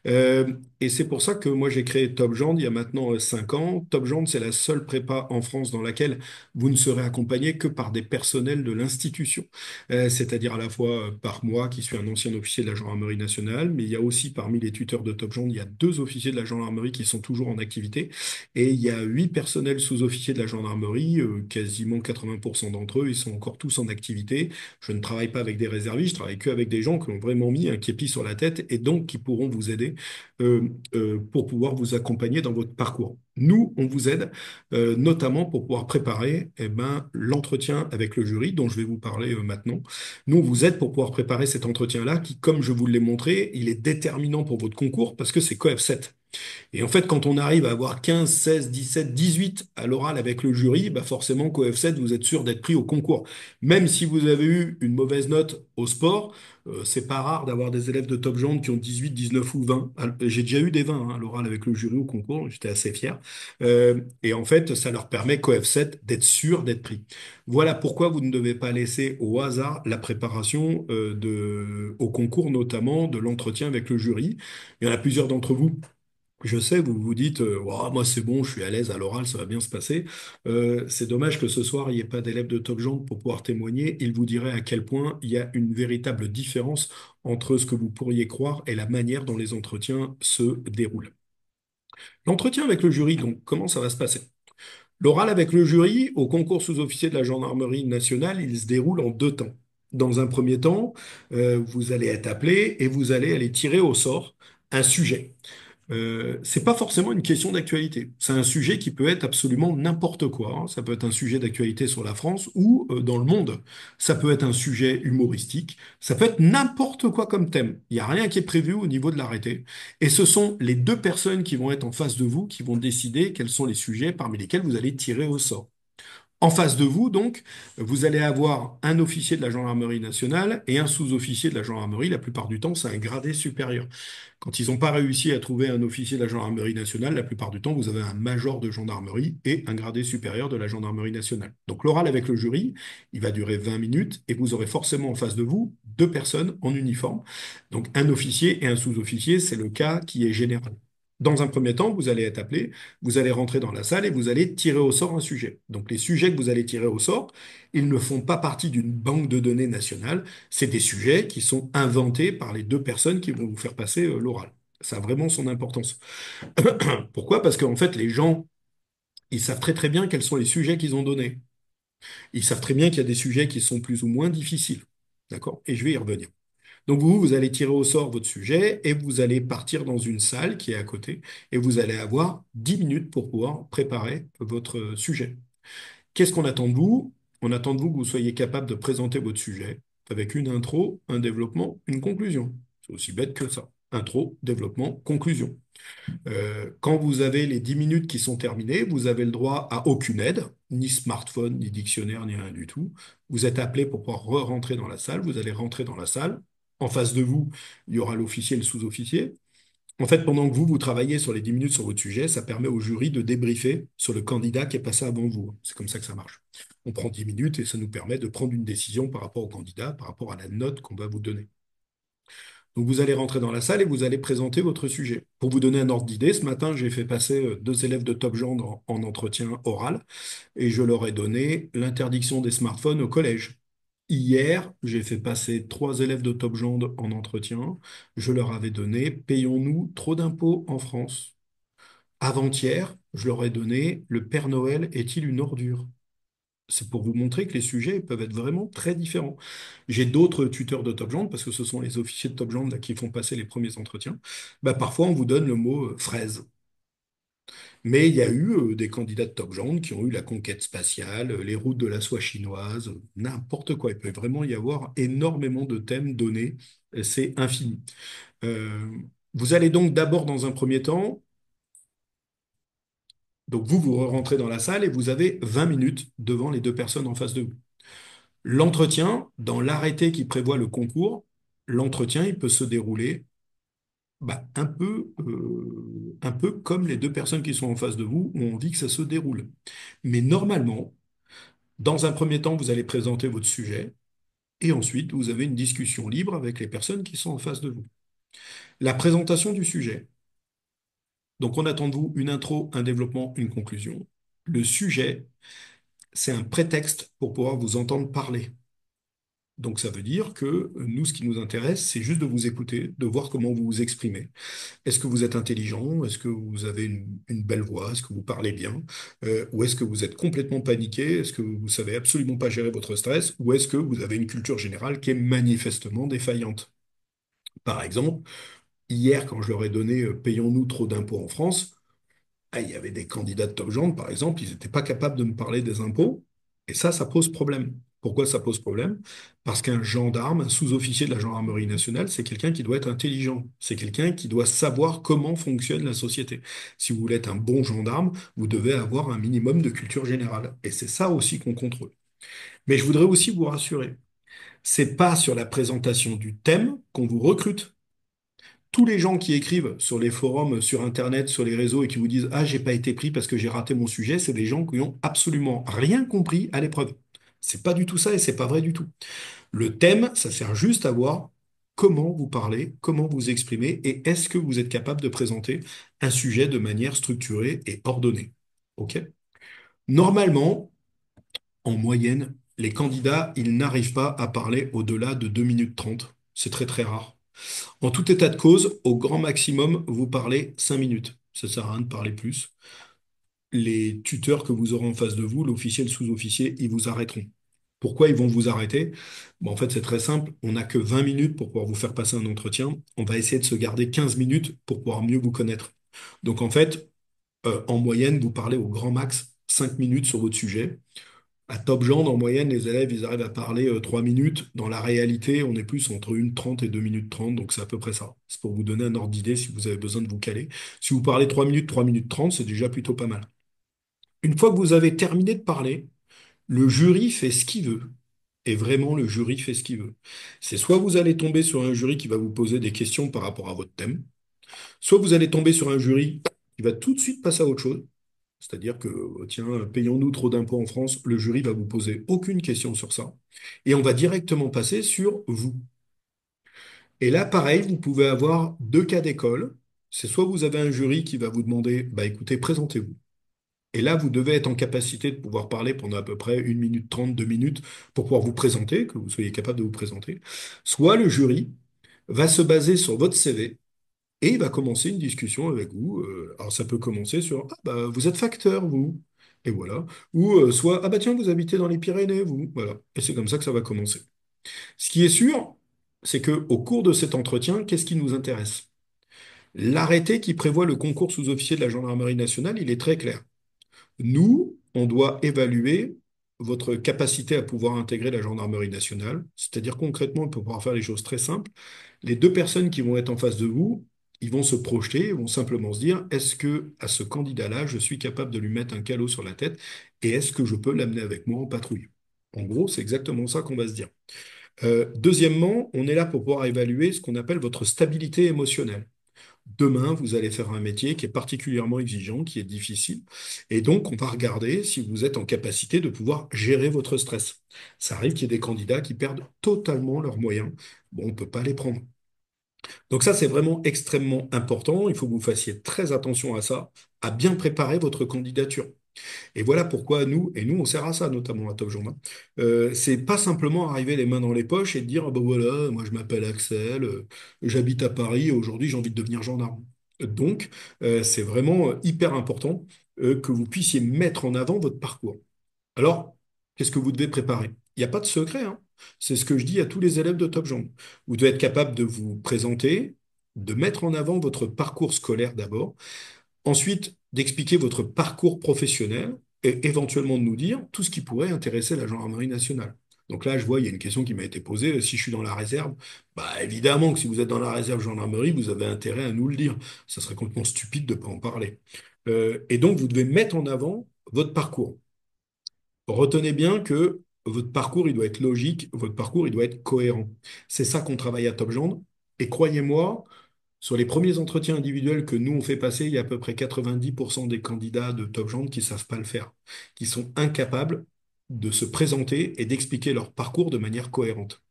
Euh, et c'est pour ça que moi j'ai créé TopGen il y a maintenant 5 ans. TopGen, c'est la seule prépa en France dans laquelle vous ne serez accompagné que par des personnels de l'institution. C'est-à-dire à la fois par moi, qui suis un ancien officier de la gendarmerie nationale, mais il y a aussi parmi les tuteurs de Top Gen, il y a 2 officiers de la gendarmerie qui sont toujours en activité, et il y a 8 personnels sous-officiers de la gendarmerie, quasiment 80% d'entre eux, ils sont encore tous en activité. Je ne travaille pas avec des réservistes, je travaille que avec des gens qui ont vraiment mis un képi sur la tête et donc qui pourront vous aider pour pouvoir vous accompagner dans votre parcours. Nous, on vous aide notamment pour pouvoir préparer l'entretien avec le jury dont je vais vous parler maintenant. Nous, on vous aide pour pouvoir préparer cet entretien-là qui, comme je vous l'ai montré, il est déterminant pour votre concours parce que c'est COEF 7. Et en fait, quand on arrive à avoir 15, 16, 17, 18 à l'oral avec le jury, bah forcément qu'au F7, vous êtes sûr d'être pris au concours. Même si vous avez eu une mauvaise note au sport, c'est pas rare d'avoir des élèves de top Gen qui ont 18, 19 ou 20. J'ai déjà eu des 20 hein, à l'oral avec le jury au concours, j'étais assez fier. Et en fait, ça leur permet qu'au F7 d'être sûr d'être pris. Voilà pourquoi vous ne devez pas laisser au hasard la préparation au concours, notamment de l'entretien avec le jury. Il y en a plusieurs d'entre vous, je sais, vous vous dites, Ouah, moi c'est bon, je suis à l'aise à l'oral, ça va bien se passer. C'est dommage que ce soir, il n'y ait pas d'élèves de Top Gens pour pouvoir témoigner. Il vous dirait à quel point il y a une véritable différence entre ce que vous pourriez croire et la manière dont les entretiens se déroulent. L'entretien avec le jury, donc, comment ça va se passer? L'oral avec le jury, au concours sous-officier de la gendarmerie nationale, il se déroule en 2 temps. Dans un premier temps, vous allez être appelé et vous allez aller tirer au sort un sujet. C'est pas forcément une question d'actualité. C'est un sujet qui peut être absolument n'importe quoi, hein. Ça peut être un sujet d'actualité sur la France ou dans le monde. Ça peut être un sujet humoristique. Ça peut être n'importe quoi comme thème. Il n'y a rien qui est prévu au niveau de l'arrêté. Et ce sont les 2 personnes qui vont être en face de vous qui vont décider quels sont les sujets parmi lesquels vous allez tirer au sort. En face de vous, donc, vous allez avoir un officier de la gendarmerie nationale et un sous-officier de la gendarmerie. La plupart du temps, c'est un gradé supérieur. Quand ils n'ont pas réussi à trouver un officier de la gendarmerie nationale, la plupart du temps, vous avez un major de gendarmerie et un gradé supérieur de la gendarmerie nationale. Donc l'oral avec le jury, il va durer 20 minutes et vous aurez forcément en face de vous 2 personnes en uniforme. Donc un officier et un sous-officier, c'est le cas qui est général. Dans un premier temps, vous allez être appelé, vous allez rentrer dans la salle et vous allez tirer au sort un sujet. Donc les sujets que vous allez tirer au sort, ils ne font pas partie d'une banque de données nationale, c'est des sujets qui sont inventés par les 2 personnes qui vont vous faire passer l'oral. Ça a vraiment son importance. Pourquoi? Parce qu'en fait, les gens, ils savent très très bien quels sont les sujets qu'ils ont donnés. Ils savent très bien qu'il y a des sujets qui sont plus ou moins difficiles. D'accord? Et je vais y revenir. Donc vous allez tirer au sort votre sujet et vous allez partir dans une salle qui est à côté et vous allez avoir 10 minutes pour pouvoir préparer votre sujet. Qu'est-ce qu'on attend de vous? On attend de vous que vous soyez capable de présenter votre sujet avec une intro, un développement, une conclusion. C'est aussi bête que ça. Intro, développement, conclusion. Quand vous avez les 10 minutes qui sont terminées, vous avez le droit à aucune aide, ni smartphone, ni dictionnaire, ni rien du tout. Vous êtes appelé pour pouvoir rentrer dans la salle. Vous allez rentrer dans la salle. En face de vous, il y aura l'officier et le sous-officier. En fait, pendant que vous travaillez sur les 10 minutes sur votre sujet, ça permet au jury de débriefer sur le candidat qui est passé avant vous. C'est comme ça que ça marche. On prend 10 minutes et ça nous permet de prendre une décision par rapport au candidat, par rapport à la note qu'on va vous donner. Donc vous allez rentrer dans la salle et vous allez présenter votre sujet. Pour vous donner un ordre d'idée, ce matin, j'ai fait passer 2 élèves de Top Gendre en entretien oral et je leur ai donné l'interdiction des smartphones au collège. Hier, j'ai fait passer 3 élèves de Top Gendre en entretien. Je leur avais donné payons-nous trop d'impôts en France. Avant-hier, je leur ai donné le Père Noël est-il une ordure? C'est pour vous montrer que les sujets peuvent être vraiment très différents. J'ai d'autres tuteurs de Top Gens, parce que ce sont les officiers de Top Gens là, qui font passer les premiers entretiens. Bah, parfois, on vous donne le mot fraise. Mais il y a eu des candidats de Top Gens qui ont eu la conquête spatiale, les routes de la soie chinoise, n'importe quoi. Il peut vraiment y avoir énormément de thèmes donnés. C'est infini. Euh, Vous allez donc d'abord, dans un premier temps, donc vous rentrez dans la salle et vous avez 20 minutes devant les 2 personnes en face de vous. L'entretien, dans l'arrêté qui prévoit le concours, l'entretien, il peut se dérouler un peu comme les deux personnes qui sont en face de vous ont envie que ça se déroule. Mais normalement, dans un premier temps, vous allez présenter votre sujet et ensuite, vous avez une discussion libre avec les personnes qui sont en face de vous. La présentation du sujet. Donc, on attend de vous une intro, un développement, une conclusion. Le sujet, c'est un prétexte pour pouvoir vous entendre parler. Donc, ça veut dire que nous, ce qui nous intéresse, c'est juste de vous écouter, de voir comment vous vous exprimez. Est-ce que vous êtes intelligent? Est-ce que vous avez une belle voix? Est-ce que vous parlez bien? Ou est-ce que vous êtes complètement paniqué? Est-ce que vous savez absolument pas gérer votre stress? Ou est-ce que vous avez une culture générale qui est manifestement défaillante? Par exemple, hier, quand je leur ai donné payons-nous trop d'impôts en France, il y avait des candidats de Top Gens, par exemple, ils n'étaient pas capables de me parler des impôts. Et ça pose problème. Pourquoi ça pose problème? Parce qu'un gendarme, un sous-officier de la gendarmerie nationale, c'est quelqu'un qui doit être intelligent. C'est quelqu'un qui doit savoir comment fonctionne la société. Si vous voulez être un bon gendarme, vous devez avoir un minimum de culture générale. Et c'est ça aussi qu'on contrôle. Mais je voudrais aussi vous rassurer. C'est pas sur la présentation du thème qu'on vous recrute. Tous les gens qui écrivent sur les forums, sur Internet, sur les réseaux et qui vous disent «Ah, j'ai pas été pris parce que j'ai raté mon sujet», c'est des gens qui ont absolument rien compris à l'épreuve. C'est pas du tout ça et c'est pas vrai du tout. Le thème, ça sert juste à voir comment vous parlez, comment vous exprimez et est-ce que vous êtes capable de présenter un sujet de manière structurée et ordonnée. OK? Normalement, en moyenne, les candidats, ils n'arrivent pas à parler au-delà de 2 minutes 30. C'est très très rare. En tout état de cause, au grand maximum, vous parlez 5 minutes. Ça sert à rien de parler plus. Les tuteurs que vous aurez en face de vous, l'officier, le sous-officier, ils vous arrêteront. Pourquoi ils vont vous arrêter? Bon, en fait, c'est très simple. On n'a que 20 minutes pour pouvoir vous faire passer un entretien. On va essayer de se garder 15 minutes pour pouvoir mieux vous connaître. Donc, en fait, en moyenne, vous parlez au grand max 5 minutes sur votre sujet. À Top Gens, en moyenne, les élèves, ils arrivent à parler 3 minutes. Dans la réalité, on est plus entre 1 30 et 2 minutes 30, donc c'est à peu près ça. C'est pour vous donner un ordre d'idée si vous avez besoin de vous caler. Si vous parlez 3 minutes 30, c'est déjà plutôt pas mal. Une fois que vous avez terminé de parler, le jury fait ce qu'il veut. Et vraiment, le jury fait ce qu'il veut. C'est soit vous allez tomber sur un jury qui va vous poser des questions par rapport à votre thème, soit vous allez tomber sur un jury qui va tout de suite passer à autre chose. C'est-à-dire que, tiens, payons-nous trop d'impôts en France, le jury va vous poser aucune question sur ça. Et on va directement passer sur vous. Et là, pareil, vous pouvez avoir deux cas d'école. C'est soit vous avez un jury qui va vous demander, bah écoutez, présentez-vous. Et là, vous devez être en capacité de pouvoir parler pendant à peu près 1 minute 30, 2 minutes pour pouvoir vous présenter, que vous soyez capable de vous présenter. Soit le jury va se baser sur votre CV et il va commencer une discussion avec vous. Alors ça peut commencer sur «Ah bah vous êtes facteur, vous». Et voilà. Ou soit «Ah bah tiens, vous habitez dans les Pyrénées, vous». Voilà. Et c'est comme ça que ça va commencer. Ce qui est sûr, c'est que au cours de cet entretien, qu'est-ce qui nous intéresse? L'arrêté qui prévoit le concours sous-officier de la gendarmerie nationale, il est très clair. Nous, on doit évaluer votre capacité à pouvoir intégrer la gendarmerie nationale. C'est-à-dire concrètement, on peut pouvoir faire les choses très simples. Les deux personnes qui vont être en face de vous, ils vont se projeter, ils vont simplement se dire, est-ce que à ce candidat-là, je suis capable de lui mettre un calot sur la tête et est-ce que je peux l'amener avec moi en patrouille? En gros, c'est exactement ça qu'on va se dire. Deuxièmement, on est là pour pouvoir évaluer ce qu'on appelle votre stabilité émotionnelle. Demain, vous allez faire un métier qui est particulièrement exigeant, qui est difficile. Et donc, on va regarder si vous êtes en capacité de pouvoir gérer votre stress. Ça arrive qu'il y ait des candidats qui perdent totalement leurs moyens. Bon, on ne peut pas les prendre. Donc ça, c'est vraiment extrêmement important. Il faut que vous fassiez très attention à ça, à bien préparer votre candidature. Et voilà pourquoi nous, et nous, on sert à ça, notamment à Top Journal. C'est pas simplement arriver les mains dans les poches et de dire, ah ben voilà, moi je m'appelle Axel, j'habite à Paris, et aujourd'hui j'ai envie de devenir gendarme. Donc, c'est vraiment hyper important que vous puissiez mettre en avant votre parcours. Alors, qu'est-ce que vous devez préparer? Il n'y a pas de secret, hein. C'est ce que je dis à tous les élèves de Top Journal. Vous devez être capable de vous présenter, de mettre en avant votre parcours scolaire d'abord. Ensuite, d'expliquer votre parcours professionnel et éventuellement de nous dire tout ce qui pourrait intéresser la gendarmerie nationale. Donc là, je vois, il y a une question qui m'a été posée. Si je suis dans la réserve, bah évidemment que si vous êtes dans la réserve gendarmerie, vous avez intérêt à nous le dire. Ça serait complètement stupide de ne pas en parler. Et donc, vous devez mettre en avant votre parcours. Retenez bien que votre parcours, il doit être logique, votre parcours, il doit être cohérent. C'est ça qu'on travaille à Top Gendre. Et croyez-moi, sur les premiers entretiens individuels que nous, on fait passer, il y a à peu près 90% des candidats de Top Gendre qui ne savent pas le faire, qui sont incapables de se présenter et d'expliquer leur parcours de manière cohérente.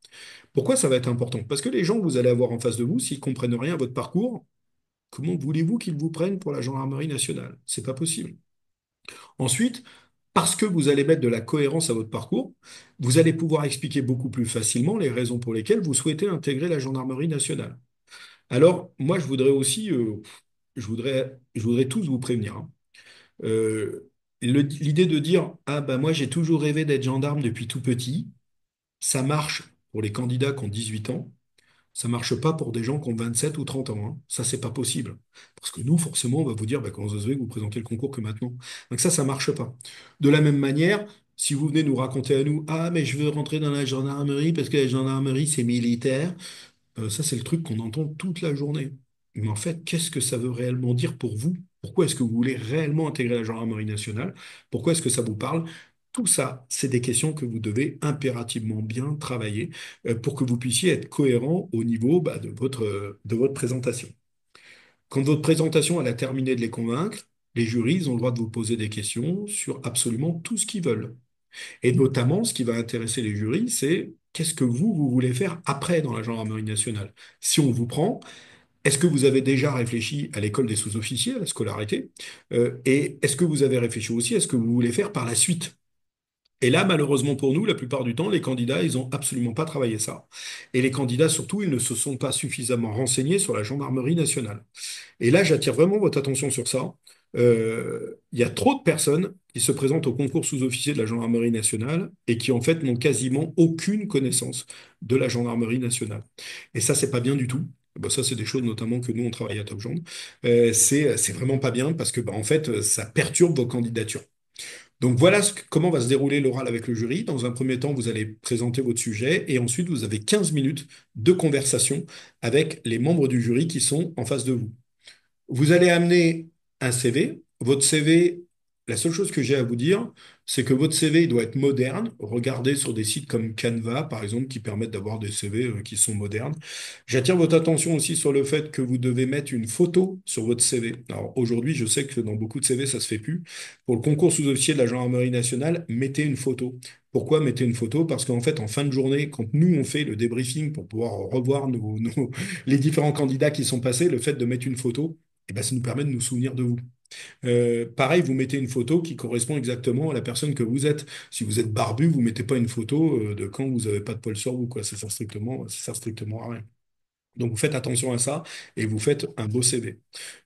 Pourquoi ça va être important? Parce que les gens que vous allez avoir en face de vous, s'ils comprennent rien à votre parcours, comment voulez-vous qu'ils vous prennent pour la gendarmerie nationale? C'est pas possible. Ensuite, parce que vous allez mettre de la cohérence à votre parcours, vous allez pouvoir expliquer beaucoup plus facilement les raisons pour lesquelles vous souhaitez intégrer la gendarmerie nationale. Alors, moi, je voudrais aussi, je voudrais tous vous prévenir, hein. L'idée de dire, ah ben moi, j'ai toujours rêvé d'être gendarme depuis tout petit, ça marche pour les candidats qui ont 18 ans. Ça marche pas pour des gens qui ont 27 ou 30 ans, hein. Ça, c'est pas possible. Parce que nous, forcément, on va vous dire, bah, comment ça se fait que vous présentez le concours que maintenant? Donc ça marche pas. De la même manière, si vous venez nous raconter à nous, ah, mais je veux rentrer dans la gendarmerie parce que la gendarmerie, c'est militaire, ça, c'est le truc qu'on entend toute la journée. Mais en fait, qu'est-ce que ça veut réellement dire pour vous? Pourquoi est-ce que vous voulez réellement intégrer la gendarmerie nationale? Pourquoi est-ce que ça vous parle? Tout ça, c'est des questions que vous devez impérativement bien travailler pour que vous puissiez être cohérent au niveau bah, de votre présentation. Quand votre présentation elle a terminé de les convaincre, les jurys ils ont le droit de vous poser des questions sur absolument tout ce qu'ils veulent. Et notamment, ce qui va intéresser les jurys, c'est qu'est-ce que vous voulez faire après dans la gendarmerie nationale? Si on vous prend, est-ce que vous avez déjà réfléchi à l'école des sous-officiers, à la scolarité? Et est-ce que vous avez réfléchi aussi à ce que vous voulez faire par la suite? Et là, malheureusement pour nous, la plupart du temps, les candidats, ils n'ont absolument pas travaillé ça. Et les candidats, surtout, ils ne se sont pas suffisamment renseignés sur la gendarmerie nationale. Et là, j'attire vraiment votre attention sur ça. Il y a trop de personnes qui se présentent au concours sous-officier de la gendarmerie nationale et qui, en fait, n'ont quasiment aucune connaissance de la gendarmerie nationale. Et ça, c'est pas bien du tout. Bah, ça, c'est des choses notamment que nous, on travaille à Top Gendre. C'est vraiment pas bien parce que, bah, en fait, ça perturbe vos candidatures. Donc voilà comment va se dérouler l'oral avec le jury. Dans un premier temps, vous allez présenter votre sujet et ensuite vous avez 15 minutes de conversation avec les membres du jury qui sont en face de vous. Vous allez amener un CV. Votre CV, la seule chose que j'ai à vous dire, c'est que votre CV il doit être moderne. Regardez sur des sites comme Canva, par exemple, qui permettent d'avoir des CV qui sont modernes. J'attire votre attention aussi sur le fait que vous devez mettre une photo sur votre CV. Alors aujourd'hui, je sais que dans beaucoup de CV, ça se fait plus. Pour le concours sous-officier de la gendarmerie nationale, mettez une photo. Pourquoi mettez une photo? Parce qu'en fait, en fin de journée, quand nous, on fait le débriefing pour pouvoir revoir les différents candidats qui sont passés, le fait de mettre une photo, eh ben, ça nous permet de nous souvenir de vous. Pareil, vous mettez une photo qui correspond exactement à la personne que vous êtes. Si vous êtes barbu, vous mettez pas une photo de quand vous n'avez pas de poil sur vous, quoi. Ça sert strictement à rien. Donc vous faites attention à ça et vous faites un beau CV.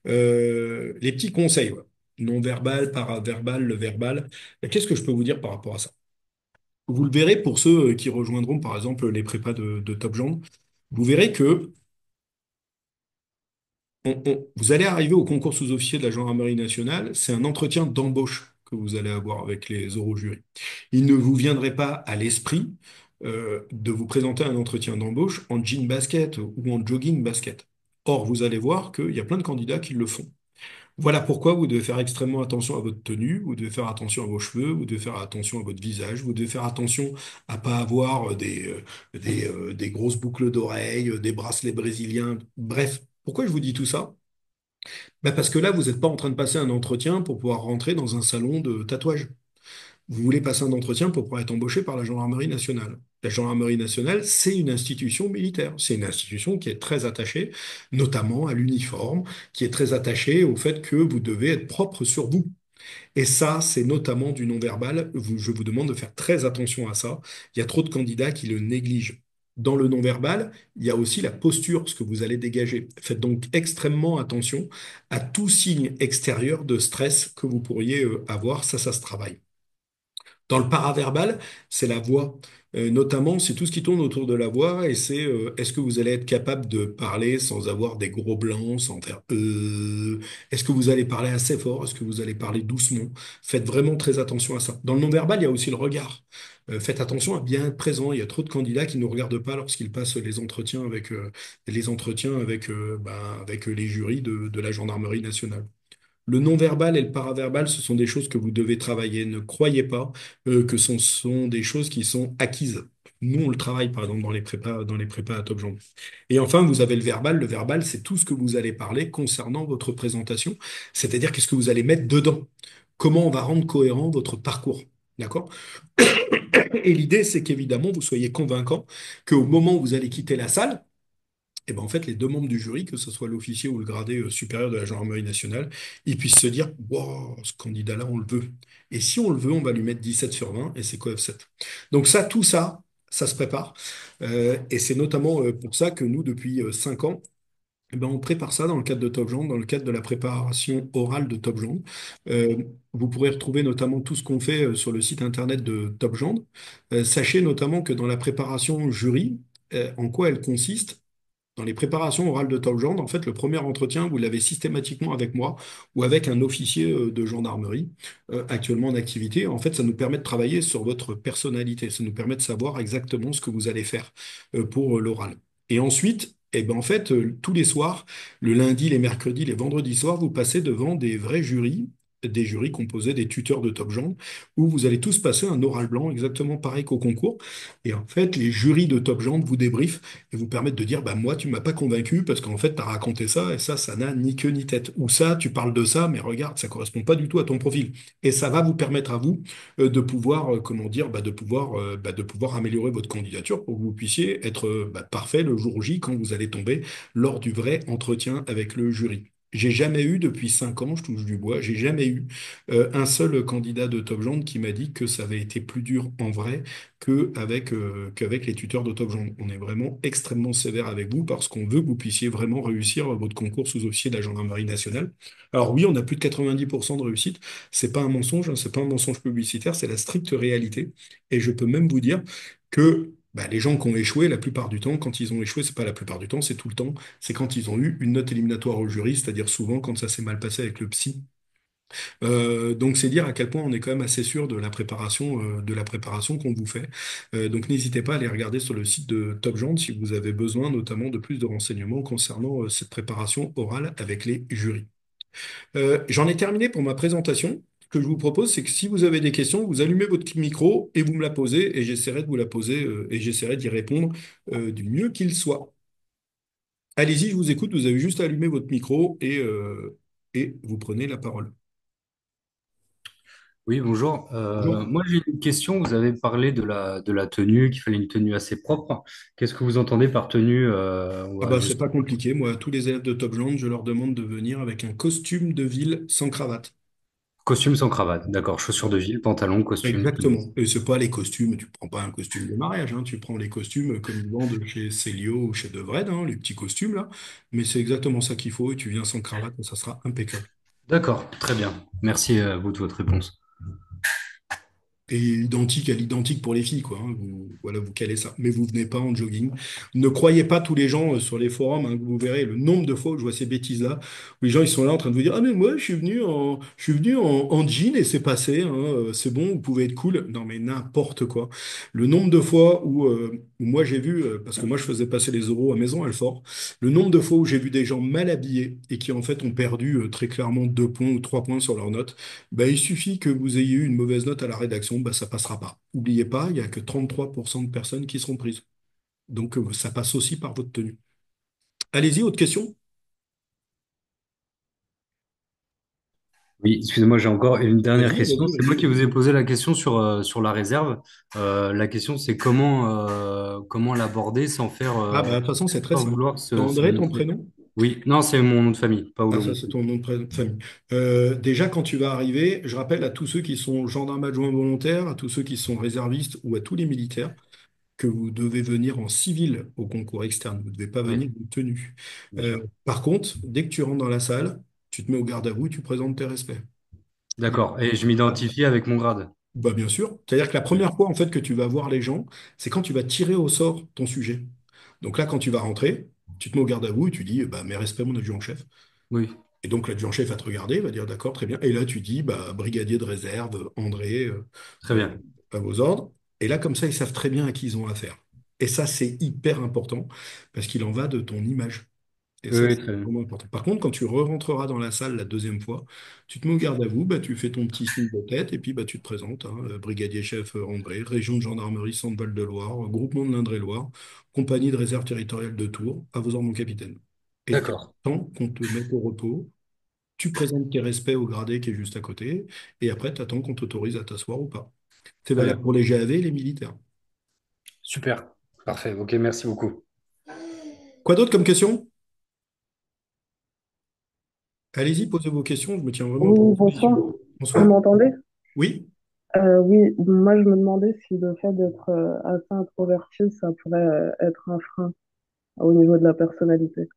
Les petits conseils, ouais. Non-verbal, paraverbal, le verbal. Qu'est-ce que je peux vous dire par rapport à ça? Vous le verrez pour ceux qui rejoindront par exemple les prépas de Top Gendre. Vous verrez que vous allez arriver au concours sous-officier de la gendarmerie nationale, c'est un entretien d'embauche que vous allez avoir avec les eurojurys. Il ne vous viendrait pas à l'esprit de vous présenter à un entretien d'embauche en jean basket ou en jogging basket. Or, vous allez voir qu'il y a plein de candidats qui le font. Voilà pourquoi vous devez faire extrêmement attention à votre tenue, vous devez faire attention à vos cheveux, vous devez faire attention à votre visage, vous devez faire attention à pas avoir des grosses boucles d'oreilles, des bracelets brésiliens. Bref, pourquoi je vous dis tout ça? Bah parce que là, vous n'êtes pas en train de passer un entretien pour pouvoir rentrer dans un salon de tatouage. Vous voulez passer un entretien pour pouvoir être embauché par la gendarmerie nationale. La gendarmerie nationale, c'est une institution militaire. C'est une institution qui est très attachée, notamment à l'uniforme, qui est très attachée au fait que vous devez être propre sur vous. Et ça, c'est notamment du non-verbal. Je vous demande de faire très attention à ça. Il y a trop de candidats qui le négligent. Dans le non-verbal, il y a aussi la posture, ce que vous allez dégager. Faites donc extrêmement attention à tout signe extérieur de stress que vous pourriez avoir. Ça se travaille. Dans le paraverbal, c'est la voix. Notamment, c'est tout ce qui tourne autour de la voix et c'est est-ce que vous allez être capable de parler sans avoir des gros blancs, sans faire est-ce que vous allez parler assez fort? Est-ce que vous allez parler doucement? Faites vraiment très attention à ça. Dans le non-verbal, il y a aussi le regard. Faites attention à bien être présent. Il y a trop de candidats qui ne nous regardent pas lorsqu'ils passent les entretiens avec les jurys de la gendarmerie nationale. Le non-verbal et le paraverbal, ce sont des choses que vous devez travailler. Ne croyez pas que ce sont des choses qui sont acquises. Nous, on le travaille, par exemple, dans les prépas à Top Jambe. Et enfin, vous avez le verbal. Le verbal, c'est tout ce que vous allez parler concernant votre présentation, c'est-à-dire qu'est-ce que vous allez mettre dedans. Comment on va rendre cohérent votre parcours. D'accord? Et l'idée, c'est qu'évidemment, vous soyez convaincant, qu'au moment où vous allez quitter la salle, et ben en fait, les deux membres du jury, que ce soit l'officier ou le gradé supérieur de la gendarmerie nationale, ils puissent se dire, wow, ce candidat-là, on le veut. Et si on le veut, on va lui mettre 17 sur 20 et c'est coef 7. Donc ça, tout ça, ça se prépare. Et c'est notamment pour ça que nous, depuis 5 ans, eh ben, on prépare ça dans le cadre de Top Gens, dans le cadre de la préparation orale de Top Gens. Euh, Vous pourrez retrouver notamment tout ce qu'on fait sur le site internet de Top Gens. Sachez notamment que dans la préparation jury, en quoi elle consiste? Dans les préparations orales de Top Gens, en fait, le premier entretien, vous l'avez systématiquement avec moi ou avec un officier de gendarmerie actuellement en activité. En fait, ça nous permet de travailler sur votre personnalité. Ça nous permet de savoir exactement ce que vous allez faire pour l'oral. Et ensuite, eh ben, en fait, tous les soirs, le lundi, les mercredis, les vendredis soirs, vous passez devant des vrais jurys, des jurys composés des tuteurs de Top Gens, où vous allez tous passer un oral blanc exactement pareil qu'au concours. Et en fait, les jurys de Top Gens vous débriefent et vous permettre de dire, bah, moi, tu m'as pas convaincu parce qu'en fait, tu as raconté ça et ça n'a ni queue ni tête. Ou ça, tu parles de ça, mais regarde, ça correspond pas du tout à ton profil. Et ça va vous permettre à vous de pouvoir, comment dire, de pouvoir améliorer votre candidature pour que vous puissiez être parfait le jour J quand vous allez tomber lors du vrai entretien avec le jury. J'ai jamais eu, depuis 5 ans, je touche du bois, j'ai jamais eu un seul candidat de Top Gens qui m'a dit que ça avait été plus dur en vrai qu'avec les tuteurs de Top Gens. On est vraiment extrêmement sévère avec vous parce qu'on veut que vous puissiez vraiment réussir votre concours sous-officier de la gendarmerie nationale. Alors oui, on a plus de 90% de réussite. C'est pas un mensonge, hein, c'est pas un mensonge publicitaire, c'est la stricte réalité. Et je peux même vous dire que les gens qui ont échoué, la plupart du temps, quand ils ont échoué, c'est pas la plupart du temps, c'est tout le temps, c'est quand ils ont eu une note éliminatoire au jury, c'est-à-dire souvent quand ça s'est mal passé avec le psy donc c'est dire à quel point on est quand même assez sûr de la préparation qu'on vous fait. Donc n'hésitez pas à aller regarder sur le site de Top Gens si vous avez besoin notamment de plus de renseignements concernant cette préparation orale avec les jurys. J'en ai terminé pour ma présentation. Ce que je vous propose, c'est que si vous avez des questions, vous allumez votre micro et vous me la posez et j'essaierai de vous la poser et j'essaierai d'y répondre du mieux qu'il soit. Allez-y, je vous écoute. Vous avez juste à allumer votre micro et vous prenez la parole. Oui, bonjour. Bonjour. Moi, j'ai une question. Vous avez parlé de la tenue, qu'il fallait une tenue assez propre. Qu'est-ce que vous entendez par tenue Ah bah c'est juste pas compliqué. Moi, tous les élèves de Top Gens, je leur demande de venir avec un costume de ville sans cravate. costume sans cravate? D'accord. Chaussures de ville, pantalon, costume. Exactement. Et c'est pas les costumes, tu prends pas un costume de mariage, hein, tu prends les costumes comme ils vendent chez Célio ou chez Devred, hein, les petits costumes là. Mais c'est exactement ça qu'il faut et tu viens sans cravate et ça sera impeccable. D'accord, très bien. Merci à vous de votre réponse. Et identique à l'identique pour les filles, quoi, hein. Voilà, vous calez ça. Mais vous venez pas en jogging. Ne croyez pas tous les gens sur les forums, hein, que vous verrez le nombre de fois où je vois ces bêtises-là, où les gens ils sont là en train de vous dire, ah mais moi je suis venu en jean et c'est passé, hein, c'est bon, vous pouvez être cool. Non mais n'importe quoi. Le nombre de fois où moi j'ai vu, parce que moi je faisais passer les oraux à Maison Alfort, le nombre de fois où j'ai vu des gens mal habillés et qui en fait ont perdu très clairement 2 points ou 3 points sur leur note. Il suffit que vous ayez eu une mauvaise note à la rédaction, ça passera pas. N'oubliez pas, il n'y a que 33% de personnes qui seront prises. Donc ça passe aussi par votre tenue. Allez-y, autre question? Oui, excusez-moi, j'ai encore une dernière Vas-y, question. vas-y, C'est moi vas-y, qui vous vas-y. ai posé la question sur la réserve. La question, c'est comment l'aborder Ah bah de toute façon, c'est sans très pas simple. vouloir C'est se André, ton montrer. prénom? Oui, non, c'est mon nom de famille, Ah, Paolo ça, c'est ton nom de famille. Déjà, quand tu vas arriver, je rappelle à tous ceux qui sont gendarmes adjoints volontaires, à tous ceux qui sont réservistes ou à tous les militaires, que vous devez venir en civil au concours externe. Vous ne devez pas Oui, venir en tenue. bien sûr. Par contre, dès que tu rentres dans la salle, tu te mets au garde à vous et tu présentes tes respects. D'accord. Et je m'identifie avec mon grade. Bah bien sûr. C'est-à-dire que la première fois en fait que tu vas voir les gens, c'est quand tu vas tirer au sort ton sujet. Donc là, quand tu vas rentrer, tu te mets au garde à vous et tu dis bah, mes respects, mon adjudant-chef. Oui, Et donc l'adjudant-chef va te regarder, va dire d'accord, très bien. Et là, tu dis bah, brigadier de réserve, André, très euh, bien. à vos ordres. Et là, comme ça, ils savent très bien à qui ils ont affaire. Et ça, c'est hyper important parce qu'il en va de ton image. Et Oui, ça, oui, c'est très bien. vraiment important. Par contre, quand tu re-rentreras dans la salle la deuxième fois, tu te mets au garde à vous, bah, tu fais ton petit signe de tête et puis bah, tu te présentes, hein, brigadier chef André, région de gendarmerie Centre-Val de Loire, groupement de l'Indre-et-Loire, compagnie de réserve territoriale de Tours, à vos ordres, mon capitaine. Et tu D'accord. attends qu'on te mette au repos, tu présentes tes respects au gradé qui est juste à côté, et après, tu attends qu'on t'autorise à t'asseoir ou pas. C'est Très valable bien. pour les GAV et les militaires. Super. Parfait. Ok, merci beaucoup. Quoi d'autre comme question? Allez-y, posez vos questions, je me tiens vraiment à votre Oui, disposition. bonsoir. Vous Bonsoir. m'entendez? Oui? Oui, moi je me demandais si le fait d'être assez introverti, ça pourrait être un frein au niveau de la personnalité.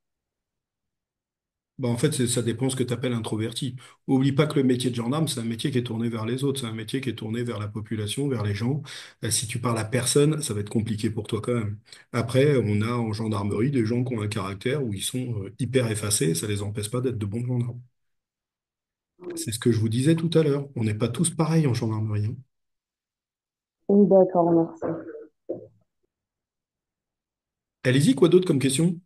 Bah, en fait, ça dépend ce que tu appelles introverti. Oublie pas que le métier de gendarme, c'est un métier qui est tourné vers les autres, c'est un métier qui est tourné vers la population, vers les gens. Si tu parles à personne, ça va être compliqué pour toi quand même. Après, on a en gendarmerie des gens qui ont un caractère où ils sont hyper effacés, ça les empêche pas d'être de bons gendarmes. C'est ce que je vous disais tout à l'heure. On n'est pas tous pareils en gendarmerie, hein. Oui, d'accord, merci. Allez-y, quoi d'autre comme question?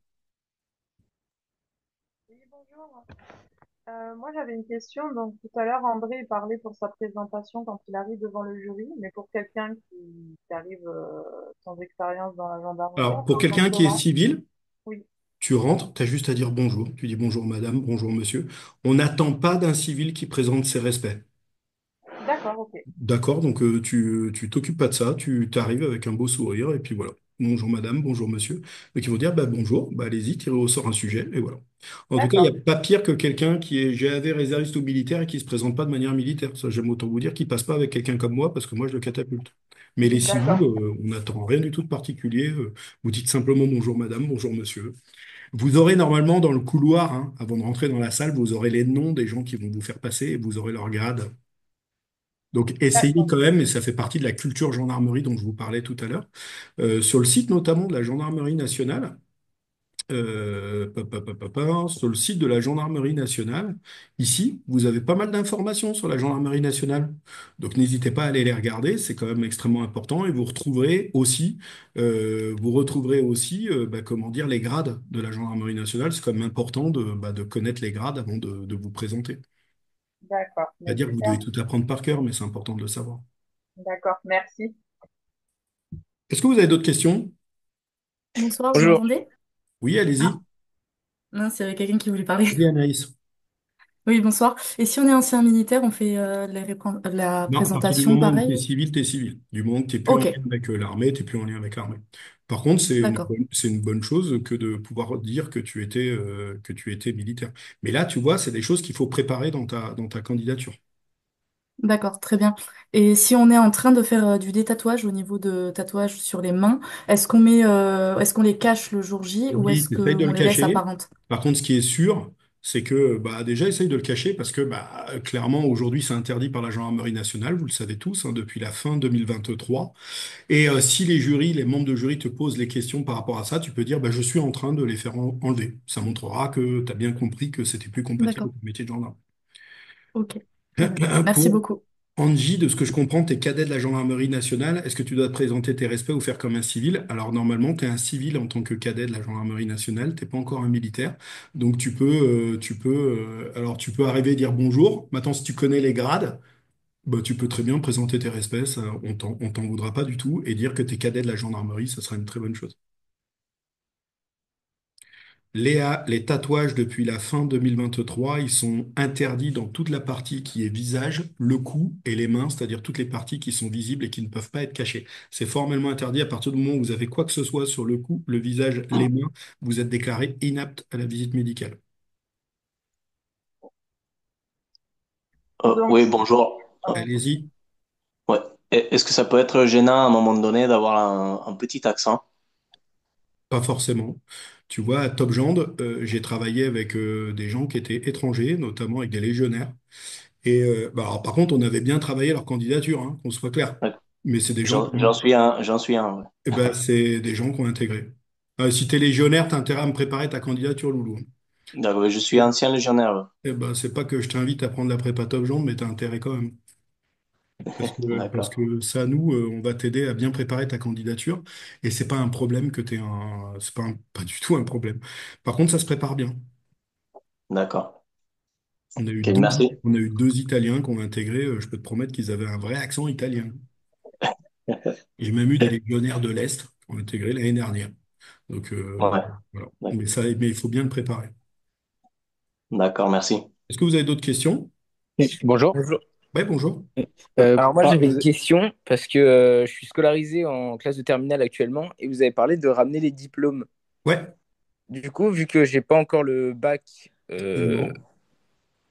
Oui, bonjour. Moi, j'avais une question. Donc, tout à l'heure, André parlait pour sa présentation quand il arrive devant le jury, mais pour quelqu'un qui arrive sans expérience dans la gendarmerie, Alors, on pour s'en sent quelqu'un qui est comment? civil, Oui, tu rentres, tu as juste à dire bonjour. Tu dis bonjour madame, bonjour monsieur. On n'attend pas d'un civil qui présente ses respects. d'accord, ok. D'accord, donc tu t'occupes pas de ça, tu t'arrives avec un beau sourire et puis voilà. Bonjour madame, bonjour monsieur. Donc ils vont dire bah, bonjour, bah, allez-y, tirez au sort un sujet et voilà. En tout cas, il n'y a D'accord, pas pire que quelqu'un qui est GAV réserviste ou militaire et qui se présente pas de manière militaire. Ça, j'aime autant vous dire qu'il passe pas avec quelqu'un comme moi parce que moi je le catapulte. Mais les civils, d'accord, on n'attend rien du tout de particulier. Vous dites simplement bonjour madame, bonjour monsieur. Vous aurez normalement dans le couloir, hein, avant de rentrer dans la salle, vous aurez les noms des gens qui vont vous faire passer et vous aurez leur grade. Donc, essayez d'accord, quand même, et ça fait partie de la culture gendarmerie dont je vous parlais tout à l'heure, sur le site notamment de la gendarmerie nationale, sur le site de la gendarmerie nationale, ici, vous avez pas mal d'informations sur la gendarmerie nationale. Donc, n'hésitez pas à aller les regarder, c'est quand même extrêmement important, et vous retrouverez aussi, comment dire, les grades de la gendarmerie nationale. C'est quand même important de connaître les grades avant de vous présenter. d'accord. Mais C'est-à-dire que vous super, devez tout apprendre par cœur, mais c'est important de le savoir. d'accord, merci. Est-ce que vous avez d'autres questions? Bonsoir, vous Bonjour. m'entendez? Oui, Ah, allez-y. non, c'est quelqu'un qui voulait parler. Vas-y, Anaïs. Oui, bonsoir. Et si on est ancien militaire, on fait la Non, à partir du présentation moment où tu es pareil? civil, tu es civil. Du moment que tu n'es plus en Ok, lien avec l'armée, tu n'es plus en lien avec l'armée. Par contre, d'accord. c'est une bonne chose que de pouvoir dire que tu étais militaire. Mais là, tu vois, c'est des choses qu'il faut préparer dans ta candidature. D'accord, très bien. Et si on est en train de faire du détatouage au niveau de tatouage sur les mains, est-ce qu'on les cache le jour J ou Oui, est-ce tu essayes de qu'on le les laisse cacher. apparentes? Par contre, ce qui est sûr, c'est que bah, déjà, essaye de le cacher parce que bah, clairement, aujourd'hui, c'est interdit par la gendarmerie nationale, vous le savez tous, hein, depuis la fin 2023. Et si les membres de jury te posent les questions par rapport à ça, tu peux dire bah, je suis en train de les faire enlever. Ça montrera que tu as bien compris que c'était plus compatible D'accord, avec le métier de gendarme. ok, très bien. Merci Pour beaucoup. Angie, de ce que je comprends, tu es cadet de la gendarmerie nationale. Est-ce que tu dois te présenter tes respects ou faire comme un civil? Alors normalement, tu es un civil en tant que cadet de la gendarmerie nationale, t'es pas encore un militaire. Donc tu peux arriver et dire bonjour. Maintenant, si tu connais les grades, bah, tu peux très bien présenter tes respects, ça, on t'en voudra pas du tout, et dire que tu es cadet de la gendarmerie, ça sera une très bonne chose. Léa, les tatouages depuis la fin 2023, ils sont interdits dans toute la partie qui est visage, le cou et les mains, c'est-à-dire toutes les parties qui sont visibles et qui ne peuvent pas être cachées. C'est formellement interdit à partir du moment où vous avez quoi que ce soit sur le cou, le visage, les mains, vous êtes déclaré inapte à la visite médicale. Donc, Oui, bonjour. Allez-y, Ouais. Est-ce que ça peut être gênant à un moment donné d'avoir un petit accent? pas forcément. Tu vois, à Top Gend, j'ai travaillé avec des gens qui étaient étrangers, notamment avec des légionnaires. Et bah, alors, par contre, on avait bien travaillé leur candidature, hein, qu'on soit clair. Ouais. Mais c'est des gens J'en suis un. Ouais. c'est des gens qui ont intégré. Si t'es légionnaire, t'as intérêt à me préparer ta candidature, Loulou. D'accord, je suis ancien légionnaire. Ouais. Eh ben, c'est pas que je t'invite à prendre la prépa Top Jambe, mais t'as intérêt quand même. Parce D'accord. que ça, nous, on va t'aider à bien préparer ta candidature et c'est pas un problème que c'est pas, pas du tout un problème. Par contre, ça se prépare bien. D'accord. On a eu Ok, deux, merci. on a eu deux Italiens qu'on a intégrés. Je peux te promettre qu'ils avaient un vrai accent italien. J'ai même eu des légionnaires de l'Est qui ont intégré l'année dernière. Donc, Ouais. voilà. Ouais. Mais il faut bien le préparer. D'accord, merci. Est-ce que vous avez d'autres questions? Bonjour. Bonjour. Oui, bonjour. Alors moi Par- j'avais une question parce que je suis scolarisé en classe de terminale actuellement et vous avez parlé de ramener les diplômes. Ouais, Du coup, vu que j'ai pas encore le bac, non.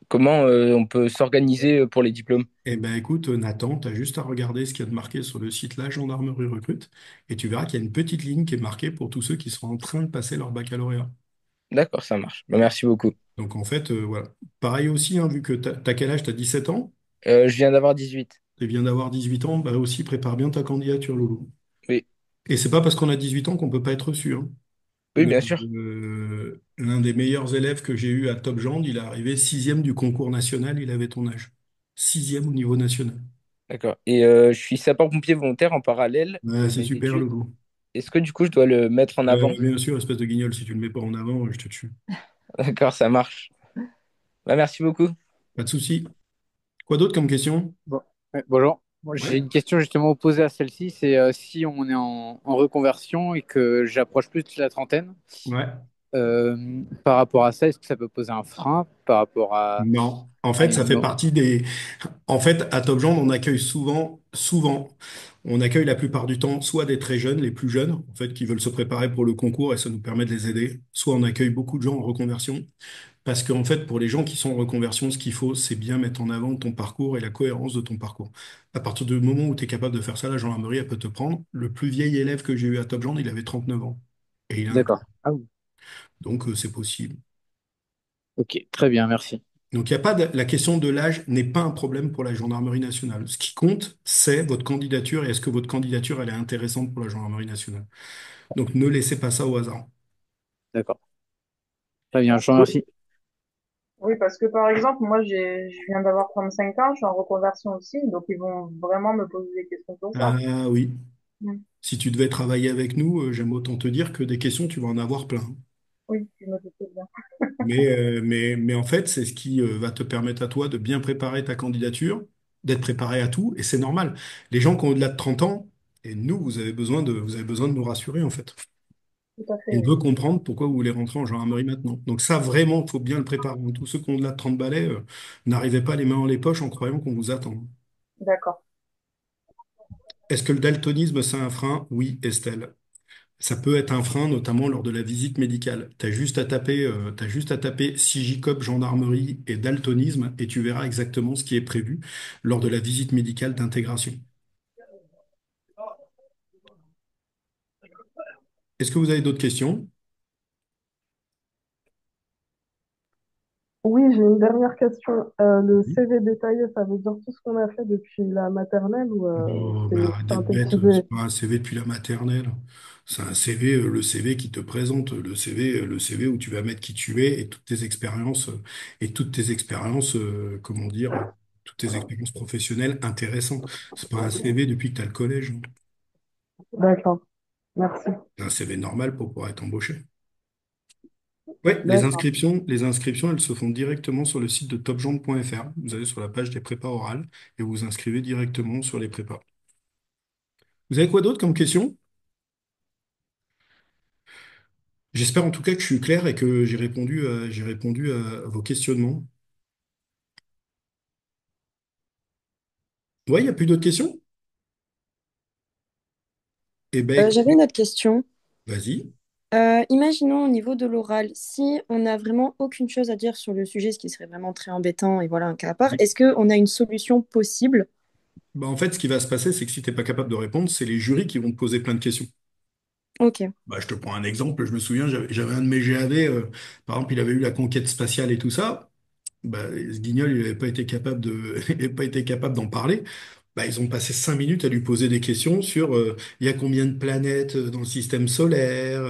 comment on peut s'organiser pour les diplômes? Eh ben écoute, Nathan, tu as juste à regarder ce qu'il y a de marqué sur le site La Gendarmerie Recrute et tu verras qu'il y a une petite ligne qui est marquée pour tous ceux qui seront en train de passer leur baccalauréat. D'accord, ça marche. Bah, merci beaucoup. Donc en fait, voilà. Pareil aussi, hein, vu que t'as quel âge? T'as 17 ans? Je viens d'avoir 18. Tu viens d'avoir 18 ans, bah aussi prépare bien ta candidature, Loulou. Oui, Et c'est pas parce qu'on a 18 ans qu'on peut pas être reçu, hein. oui, bien sûr. L'un des meilleurs élèves que j'ai eu à Top Gend, il est arrivé sixième du concours national, il avait ton âge. Sixième au niveau national. D'accord. Et je suis sapeur-pompier volontaire en parallèle Ouais, de c'est mes super, études. Loulou. Est-ce que du coup je dois le mettre en avant? Bien sûr, espèce de guignol, si tu le mets pas en avant, je te tue. D'accord, ça marche. Bah, merci beaucoup. Pas de souci. Quoi d'autre comme question? Bon, ouais, bonjour. Moi, j'ai Ouais. une question justement opposée à celle-ci. C'est si on est en reconversion et que j'approche plus de la trentaine, Ouais. par rapport à ça, est-ce que ça peut poser un frein par rapport Non. En à fait, ça une fait autre? partie des. En fait, à Top Gens, on accueille souvent, on accueille la plupart du temps soit des très jeunes, les plus jeunes, en fait, qui veulent se préparer pour le concours et ça nous permet de les aider. Soit on accueille beaucoup de gens en reconversion. Parce qu'en fait, pour les gens qui sont en reconversion, ce qu'il faut, c'est bien mettre en avant ton parcours et la cohérence de ton parcours. À partir du moment où tu es capable de faire ça, la gendarmerie, elle peut te prendre. Le plus vieil élève que j'ai eu à Top Gens, il avait 39 ans. Et il a un D'accord. Ah oui. Donc, c'est possible. Ok, très bien, merci. Donc, il y a pas la question de l'âge n'est pas un problème pour la gendarmerie nationale. Ce qui compte, c'est votre candidature et est-ce que votre candidature, elle est intéressante pour la gendarmerie nationale. Donc, ne laissez pas ça au hasard. D'accord. Très bien, je vous remercie. Oui, parce que par exemple, moi, je viens d'avoir 35 ans, je suis en reconversion aussi, donc ils vont vraiment me poser des questions sur ça. Ah oui, Mm. si tu devais travailler avec nous, j'aime autant te dire que des questions, tu vas en avoir plein. Oui, je me doutais bien. Mais en fait, c'est ce qui va te permettre à toi de bien préparer ta candidature, d'être préparé à tout, et c'est normal. Les gens qui ont au-delà de 30 ans, et nous, vous avez besoin de nous rassurer, en fait. Tout à fait, On oui. veut comprendre pourquoi vous voulez rentrer en gendarmerie maintenant. Donc ça, vraiment, il faut bien le préparer. Tous ceux qui ont au-delà de 30 balais, n'arrivez pas les mains dans les poches en croyant qu'on vous attend. D'accord. Est-ce que le daltonisme, c'est un frein? Oui, Estelle. Ça peut être un frein, notamment lors de la visite médicale. T'as juste à taper Sigicop, gendarmerie et daltonisme et tu verras exactement ce qui est prévu lors de la visite médicale d'intégration. Est-ce que vous avez d'autres questions? Oui, j'ai une dernière question. Le CV détaillé, ça veut dire tout ce qu'on a fait depuis la maternelle ou Oh, c'est bah arrête d'être bête, synthétisé? c'est pas un CV depuis la maternelle. C'est un CV, le CV qui te présente, le CV où tu vas mettre qui tu es et toutes tes expériences, comment dire, toutes tes expériences professionnelles intéressantes. C'est pas un CV depuis que tu as le collège, hein. D'accord, merci. C'est un CV normal pour pouvoir être embauché. Oui, D'accord. les inscriptions, elles se font directement sur le site de topjambe.fr. Vous allez sur la page des prépas orales et vous vous inscrivez directement sur les prépas. Vous avez quoi d'autre comme question? J'espère en tout cas que je suis clair et que j'ai répondu à vos questionnements. Oui, il n'y a plus d'autres questions? Eh bien, J'avais écoutez, une autre question. vas-y. Imaginons au niveau de l'oral, si on n'a vraiment aucune chose à dire sur le sujet, ce qui serait vraiment très embêtant et voilà un cas à part, est-ce qu'on a une solution possible? Bah, en fait, ce qui va se passer, c'est que si tu n'es pas capable de répondre, c'est les jurys qui vont te poser plein de questions. Ok, Bah, je te prends un exemple. Je me souviens, j'avais un de mes GAV, par exemple, il avait eu la conquête spatiale et tout ça. Bah, ce guignol, il n'avait pas été capable il avait pas été capable d'en parler. Bah, ils ont passé 5 minutes à lui poser des questions sur il y a combien de planètes dans le système solaire,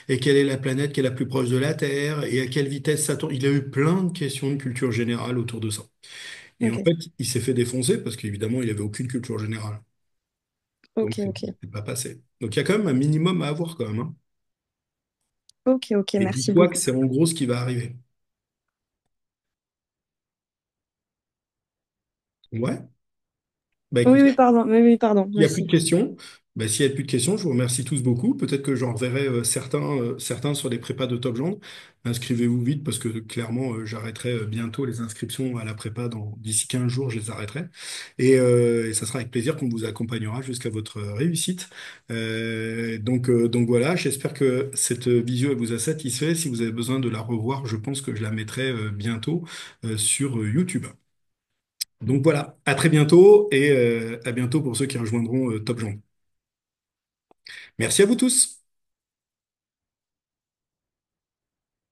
et quelle est la planète qui est la plus proche de la Terre, et à quelle vitesse ça tourne. Il a eu plein de questions de culture générale autour de ça. Et en Ok, fait, il s'est fait défoncer parce qu'évidemment, il avait aucune culture générale. Donc, ok, c'est ok. c'est pas passé. Donc, il y a quand même un minimum à avoir quand même, hein. Ok, ok, Et merci dis-toi que beaucoup. c'est en gros ce qui va arriver. Ouais. Bah Oui, oui, écoutez, pardon, oui, oui, pardon, il n'y a plus de merci. questions. Ben, s'il n'y a plus de questions, je vous remercie tous beaucoup. Peut-être que j'en reverrai certains sur les prépas de Top Gendre. Inscrivez-vous vite parce que clairement, j'arrêterai bientôt les inscriptions à la prépa. D'ici 15 jours, je les arrêterai. Et ça sera avec plaisir qu'on vous accompagnera jusqu'à votre réussite. Donc voilà, j'espère que cette visio elle vous a satisfait. Si vous avez besoin de la revoir, je pense que je la mettrai bientôt sur YouTube. Donc voilà, à très bientôt et à bientôt pour ceux qui rejoindront Top Gens. Merci à vous tous.